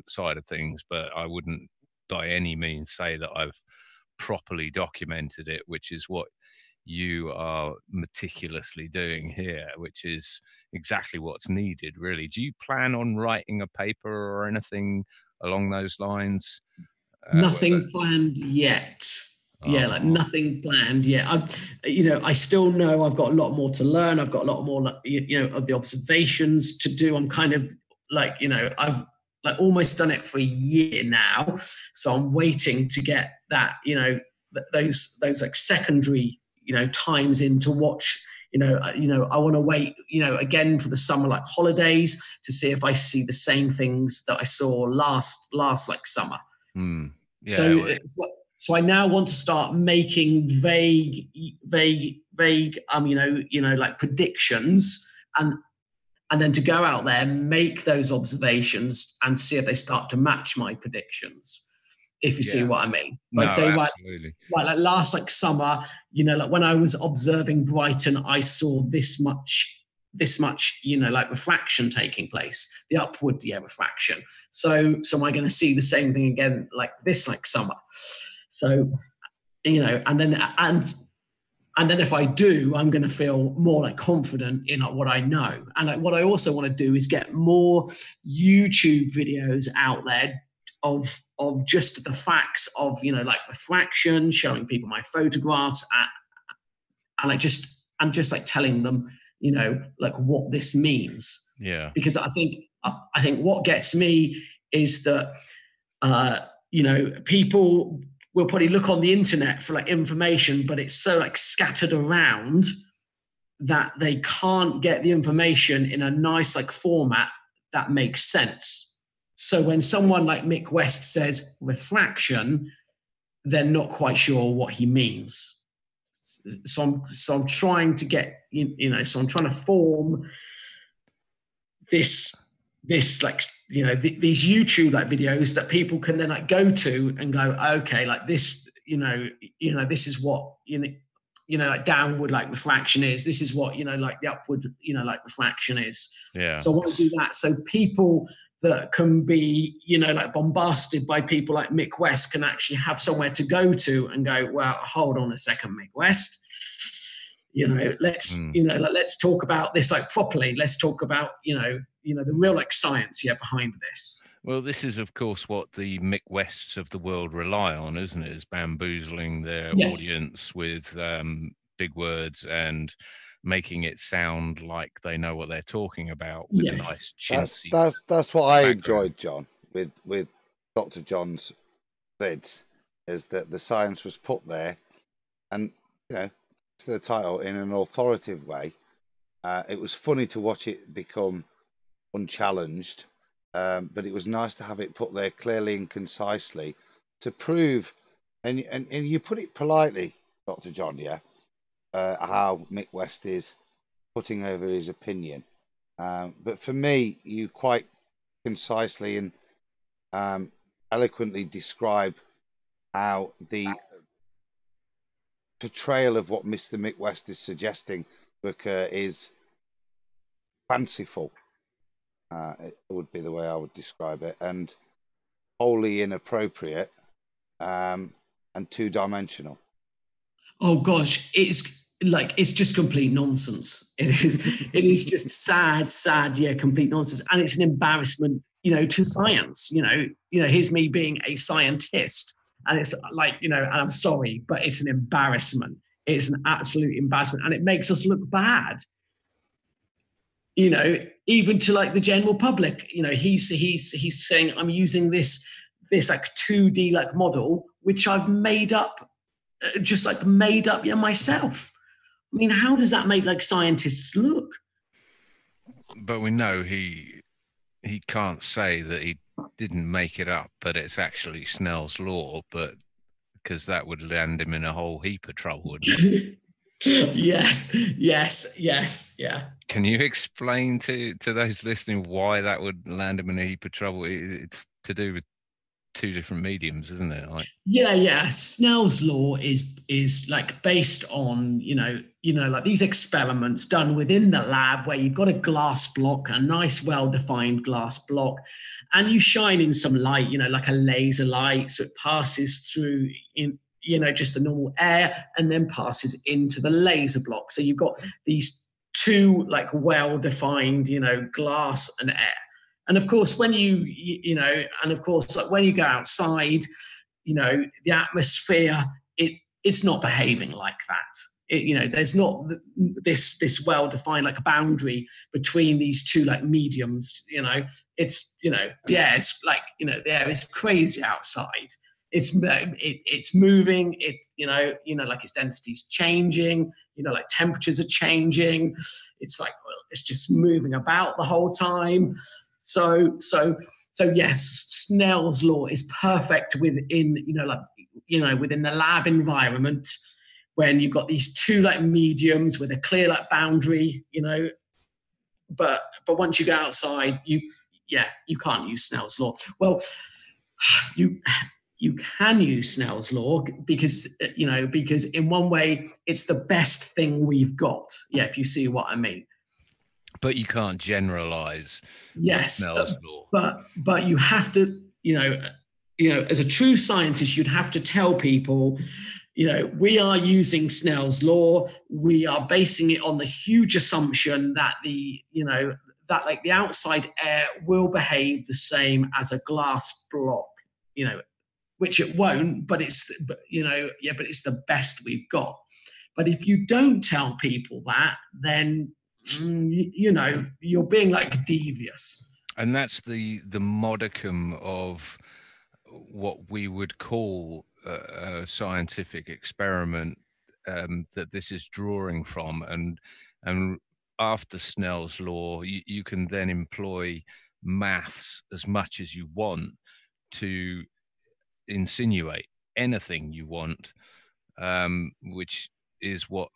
side of things, but I wouldn't by any means say that I've properly documented it, which is what you are meticulously doing here, which is exactly what's needed, really. Do you plan on writing a paper or anything along those lines? Nothing planned yet. Like nothing planned yet. I still know I've got a lot more to learn. I've got a lot more, of the observations to do. I'm kind of like, I've like almost done it for a year now. So I'm waiting to get that, those like secondary, times in to watch. I want to wait, again for the summer like holidays to see if I see the same things that I saw last like summer. Yeah. So I now want to start making vague, like predictions, and then to go out there, make those observations and see if they start to match my predictions. If you see what I mean. Like absolutely. Like last like summer, like when I was observing Brighton, I saw this much, like refraction taking place, the upward refraction. So am I going to see the same thing again like this like summer? So, and then if I do, I'm going to feel more like confident in what I know. And like what I also want to do is get more YouTube videos out there of just the facts of, like refraction, showing people my photographs and just like telling them, like what this means. Yeah. Because I think what gets me is that, people will probably look on the internet for like information, but it's so like scattered around that they can't get the information in a nice like format that makes sense. So when someone like Mick West says refraction, they're not quite sure what he means. So I'm trying to get, so I'm trying to form this like, these YouTube like videos that people can then like go to and go, okay, like this, this is what, like downward like refraction is. This is what, like the upward, like refraction is. Yeah. So I want to do that. So people that can be, you know, like bombarded by people like Mick West can actually have somewhere to go to and go, well, hold on a second, Mick West. You know, let's talk about this like properly. Let's talk about, you know, the real like science behind this. Well, this is, of course, what the Mick Wests of the world rely on, isn't it? Is bamboozling their audience with big words and making it sound like they know what they're talking about with a nice chintzy. That's what I enjoyed, John, with Dr. John's vids, is that the science was put there, and you know, to the title in an authoritative way. It was funny to watch it become unchallenged, but it was nice to have it put there clearly and concisely to prove, and you put it politely, Dr. John, how Mick West is putting over his opinion. But for me, you quite concisely and eloquently describe how the portrayal of what Mr. Mick West is suggesting to occur is fanciful. It would be the way I would describe it, and wholly inappropriate, and two-dimensional. Oh gosh, it's just complete nonsense. It is just sad, complete nonsense, and it's an embarrassment, you know, to science. You know, here's me being a scientist, and it's like, you know, and I'm sorry, but it's an embarrassment. It's an absolute embarrassment, and it makes us look bad. You know, even to like the general public. You know, he's saying I'm using this like 2D like model, which I've made up. Just like made up myself. I mean, how does that make like scientists look? But we know he can't say that he didn't make it up, but it's actually Snell's law, but because that would land him in a whole heap of trouble, wouldn't it? Yes, yeah. Can you explain to those listening why that would land him in a heap of trouble? It's to do with two different mediums, isn't it? Like, yeah. Snell's law is like based on, you know, like these experiments done within the lab where you've got a glass block, a nice, well-defined glass block, and you shine in some light, you know, like a laser light, so it passes through in, you know, just the normal air and then passes into the laser block. So you've got these two like well-defined, you know, glass and air. And of course, when you know, and of course, like when you go outside, you know, the atmosphere, it's not behaving like that. You know, there's not this well-defined like a boundary between these two like mediums. You know, it's, you know, it's like, you know, the air is crazy outside. It's moving. You know, like its density's changing. You know, like temperatures are changing. It's like, well, it's just moving about the whole time. So yes, Snell's law is perfect within, you know, like, you know, within the lab environment when you've got these two like mediums with a clear like boundary, you know, but once you go outside, you can't use Snell's law. Well, you can use Snell's law because, you know, because in one way it's the best thing we've got. Yeah, if you see what I mean. But you can't generalize. Yes, Snell's law. But you have to, you know, as a true scientist, you'd have to tell people, you know, we are using Snell's law. We are basing it on the huge assumption that that like the outside air will behave the same as a glass block, you know, which it won't, but it's the best we've got. But if you don't tell people that, then you know, you're being like devious. And that's the modicum of what we would call a scientific experiment that this is drawing from. And after Snell's law, you can then employ maths as much as you want to insinuate anything you want, which is what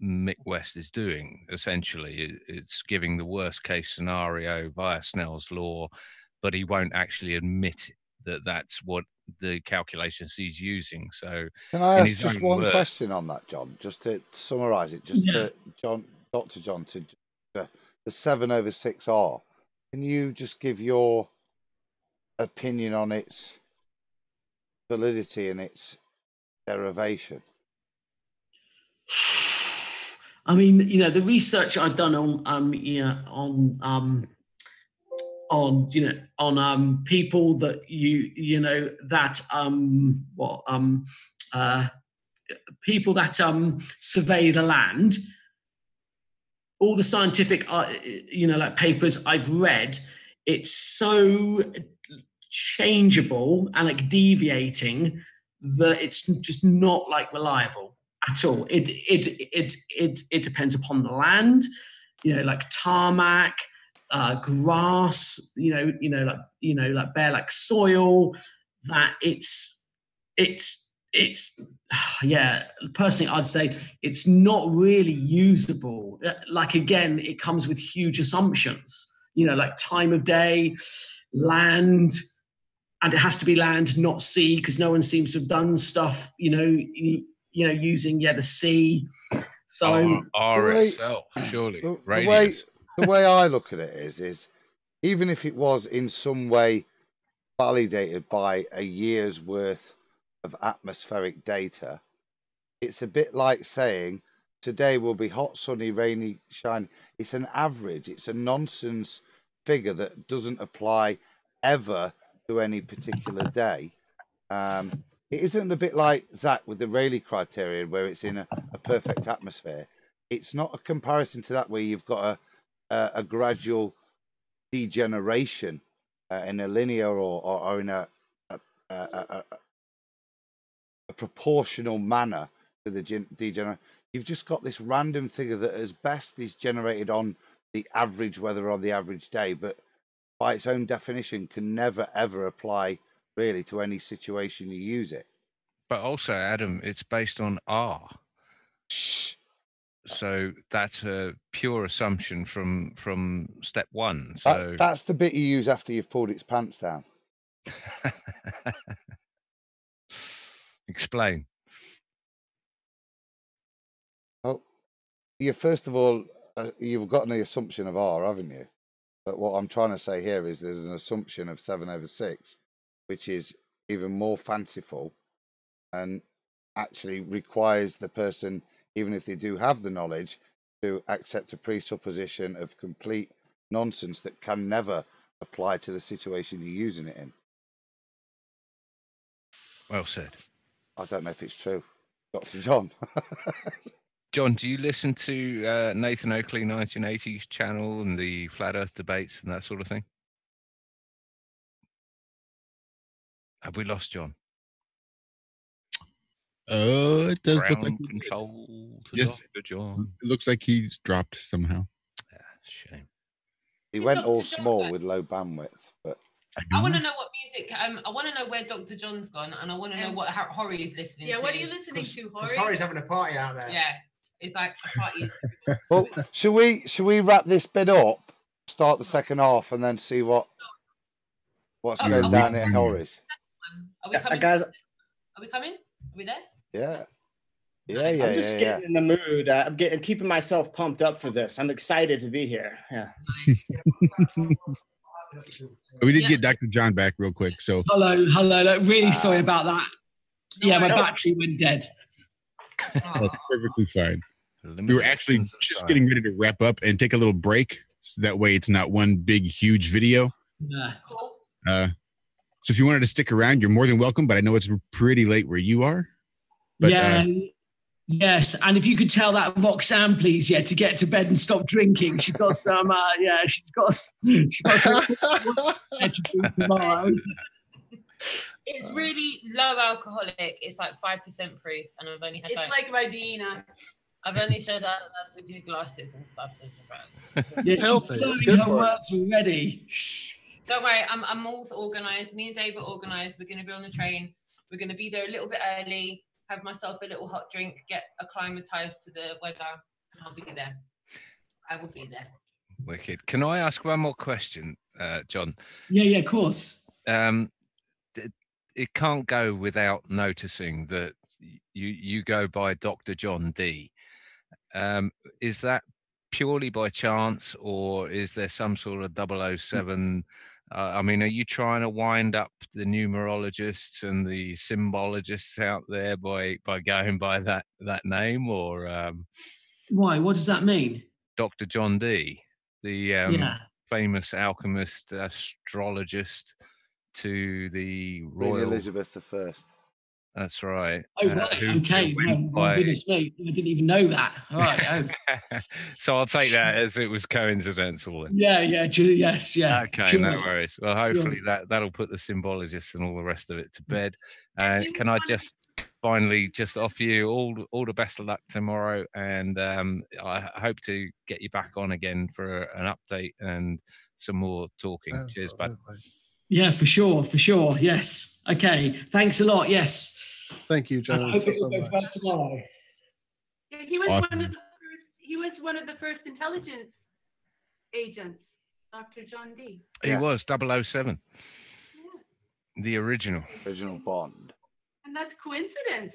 Mick West is doing. Essentially, it's giving the worst case scenario via Snell's law, but he won't actually admit that that's what the calculations he's using. So can I ask just one question on that, John, just to summarize it, just to Dr. John, to the 7/6R, can you just give your opinion on its validity and its derivation? I mean, you know, the research I've done on people that people that survey the land, all the scientific like papers I've read, it's so changeable and like deviating that it's just not like reliable at all. It depends upon the land, like tarmac, grass, like bare like soil. That it's yeah. Personally, I'd say it's not really usable. Like again, it comes with huge assumptions. Like time of day, land. And it has to be land, not sea, because no one seems to have done stuff, using the sea. So R itself, surely. The way I look at it is even if it was in some way validated by a year's worth of atmospheric data, it's a bit like saying today will be hot, sunny, rainy, shiny. It's an average. It's a nonsense figure that doesn't apply ever to any particular day. It isn't a bit like Zach with the Rayleigh criterion where it's in a perfect atmosphere. It's not a comparison to that where you've got a gradual degeneration in a linear or in a proportional manner to the degeneration. You've just got this random figure that as best is generated on the average weather on the average day, but by its own definition can never ever apply really to any situation you use it. But also, Adam, it's based on R. So that's a pure assumption from step one. So that's the bit you use after you've pulled its pants down. Explain. Oh, first of all, you've got an assumption of R, haven't you? But what I'm trying to say here is there's an assumption of 7/6, which is even more fanciful and actually requires the person, even if they do have the knowledge, to accept a presupposition of complete nonsense that can never apply to the situation you're using it in. Well said. I don't know if it's true. Dr. John. John, do you listen to Nathan Oakley 1980s channel and the Flat Earth debates and that sort of thing? Have we lost John? It does Ground look like control to yes. Dr. John. It looks like he's dropped somehow. Yeah, shame. He went all small with low bandwidth, but I want to know what music. I want to know where Dr. John's gone, and I want to know what Horry is listening to. Yeah, what are you listening to, Horry? Horry's having a party out there. Yeah, it's like a party. Well, should we wrap this bit up, start the second half, and then see what's going down at Horry's? Are we coming? Guys, are we coming? Are we there? Yeah. I'm just getting in the mood. I'm keeping myself pumped up for this. I'm excited to be here. Yeah. We did get Dr. John back real quick. So hello. Really sorry about that. Yeah, my battery went dead. That's perfectly fine. We were actually just getting ready to wrap up and take a little break, so that way it's not one big, huge video. Yeah. Cool. So if you wanted to stick around, you're more than welcome. But I know it's pretty late where you are. But, yeah. Yes, and if you could tell that Roxanne, please, to get to bed and stop drinking. She's got some, she's got some to drink tomorrow. It's really low alcoholic. It's like 5% proof, and I've only had. It's like Ribena. I've only showed that with 2 glasses and stuff. So it's healthy. It's good for words already. Don't worry, I'm all organised. Me and Dave are organised. We're going to be on the train. We're going to be there a little bit early. Have myself a little hot drink, get acclimatized to the weather, and I'll be there. I will be there. Wicked. Can I ask one more question, John? Yeah, of course. It can't go without noticing that you go by Dr. John Dee. Is that purely by chance, or is there some sort of 007 I mean, are you trying to wind up the numerologists and the symbologists out there by going by that name, or Why? What does that mean? Dr. John Dee, the Yeah. famous alchemist, astrologist to the Queen royal Elizabeth I. That's right. Oh, right. Okay. went My by- goodness me. I didn't even know that. All right. Oh. So I'll take that as it was coincidental then. Yeah. Yes. Yeah. Okay, Sure. no worries. Well, hopefully Sure. that'll put the symbologists and all the rest of it to bed. Can I just finally just offer you all the best of luck tomorrow, and I hope to get you back on again for an update and some more talking. Cheers, bud. Yeah, for sure. Yes. Okay. Thanks a lot. Yes. Thank you, I John, hope so, it so all goes much. well tomorrow. Yeah, he was Awesome. one of the first intelligence agents, Dr. John Dee. He was 007. The original. Original Bond. And that's coincidence.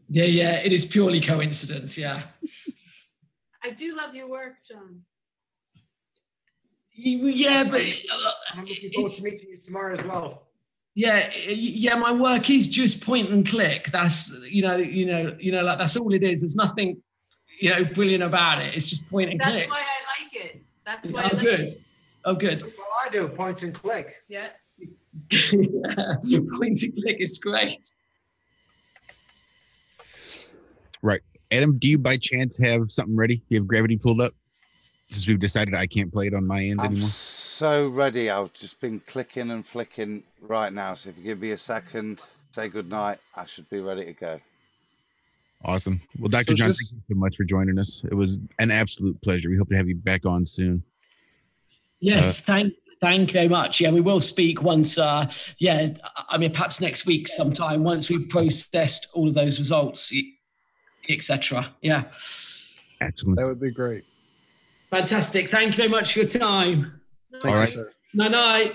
Yeah. It is purely coincidence. Yeah. I do love your work, John. Yeah, but I'm looking forward to meeting you tomorrow as well. yeah. My work is just point and click. That's like that's all it is. There's nothing, brilliant about it. It's just point and That's click. why I like it. That's why I Oh, like good. it. Oh, good. That's what I do, point and click. Yeah. Point and click is great. Right. Adam, do you by chance have something ready? Do you have Gravity pulled up? Since we've decided I can't play it on my end I'm anymore. so ready. I've just been clicking and flicking right now. So if you give me a second, say good night, I should be ready to go. Awesome. Well, Dr. John, thank you so much for joining us. It was an absolute pleasure. We hope to have you back on soon. Yes, thank you very much. Yeah, we will speak once. Perhaps next week sometime once we've processed all of those results, etc. Yeah. Excellent. That would be great. Fantastic. Thank you very much for your time. All right. Night.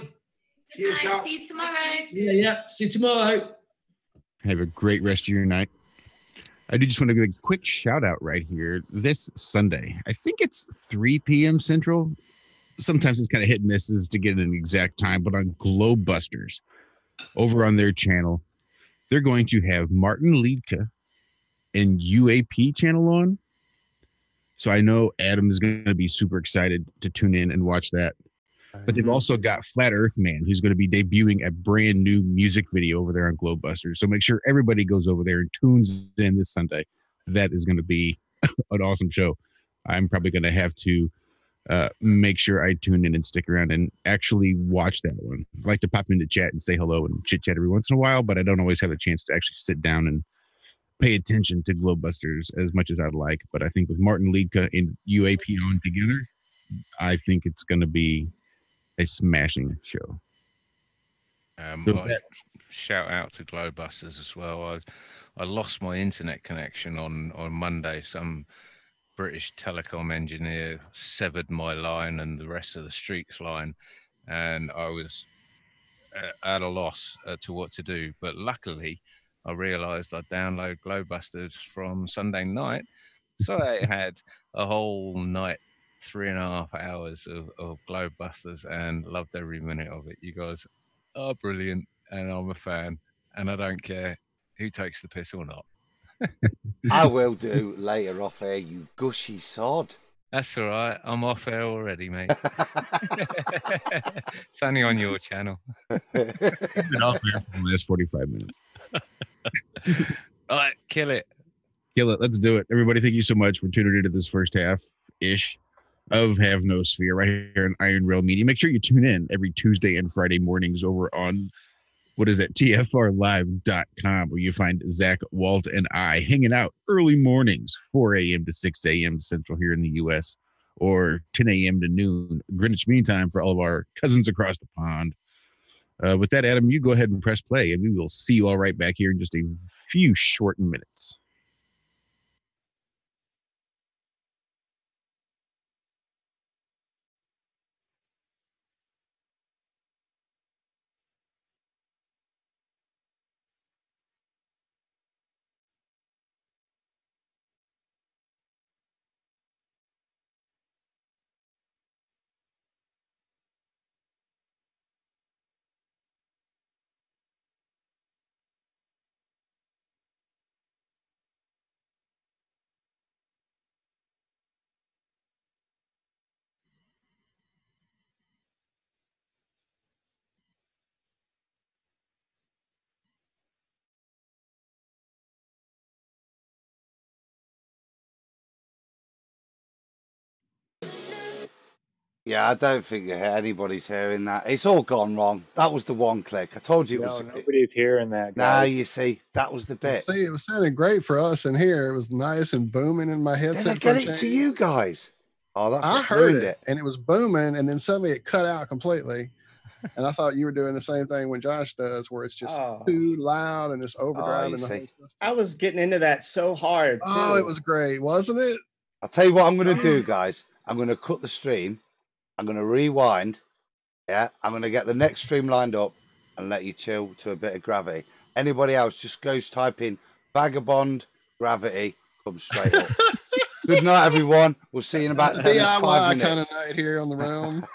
See you tomorrow. Yeah. See you tomorrow. Have a great rest of your night. I do just want to give a quick shout out right here. This Sunday, I think it's 3 p.m. Central. Sometimes it's kind of hit and misses to get an exact time, but on Globebusters over on their channel, they're going to have Martin Liedke and UAP channel on. So I know Adam is going to be super excited to tune in and watch that. But they've also got Flat Earth Man, who's going to be debuting a brand new music video over there on Globebusters. So make sure everybody goes over there and tunes in this Sunday. That is going to be an awesome show. I'm probably going to have to make sure I tune in and stick around and actually watch that one. I like to pop into chat and say hello and chit chat every once in a while, but I don't always have a chance to actually sit down and pay attention to Globebusters as much as I'd like. But I think with Martin Liedke and UAP on together, I think it's going to be a smashing show. Shout out to Globebusters as well. I lost my internet connection on Monday. Some British telecom engineer severed my line and the rest of the street's line, and I was at a loss to what to do. But luckily, I realised I'd download Globebusters from Sunday night, so I had a whole night, 3.5 hours of Globebusters, and loved every minute of it. You guys are brilliant, and I'm a fan, and I don't care who takes the piss or not. I will do later off air, you gushy sod. That's all right. I'm off air already, mate. It's only on your channel. I've been off air for the last 45 minutes. All right, kill it. Let's do it. Everybody, thank you so much for tuning into this first half-ish of Have No Sphere right here on Iron Rail Media. Make sure you tune in every Tuesday and Friday mornings over on, TFRlive.com, where you find Zach, Walt, and I hanging out early mornings, 4 a.m. to 6 a.m. Central here in the U.S., or 10 a.m. to noon Greenwich Mean Time for all of our cousins across the pond. With that, Adam, you go ahead and press play, and we will see you all right back here in just a few short minutes. Yeah, I don't think anybody's hearing that. It's all gone wrong. That was the one click. I told you it was. Nobody's hearing that. Nah, Guys. you see, that was the bit. See, it was sounding great for us in here. It was nice and booming in my headset. Did I get it to you guys? Oh, that's I what's heard ruined it, and it was booming, and then suddenly it cut out completely. And I thought you were doing the same thing when Josh does, where it's just too loud and it's overdriving the whole system. I was getting into that so hard, too. Oh, it was great, wasn't it? I'll tell you what I'm going to do, guys. I'm going to cut the stream. I'm going to rewind. Yeah, I'm going to get the next stream lined up and let you chill to a bit of Gravity. Anybody else, just goes type in Vagabond Gravity, come straight up. Good night, everyone. We'll see you in about 10 DIY 5 minutes. kind of night here on the realm.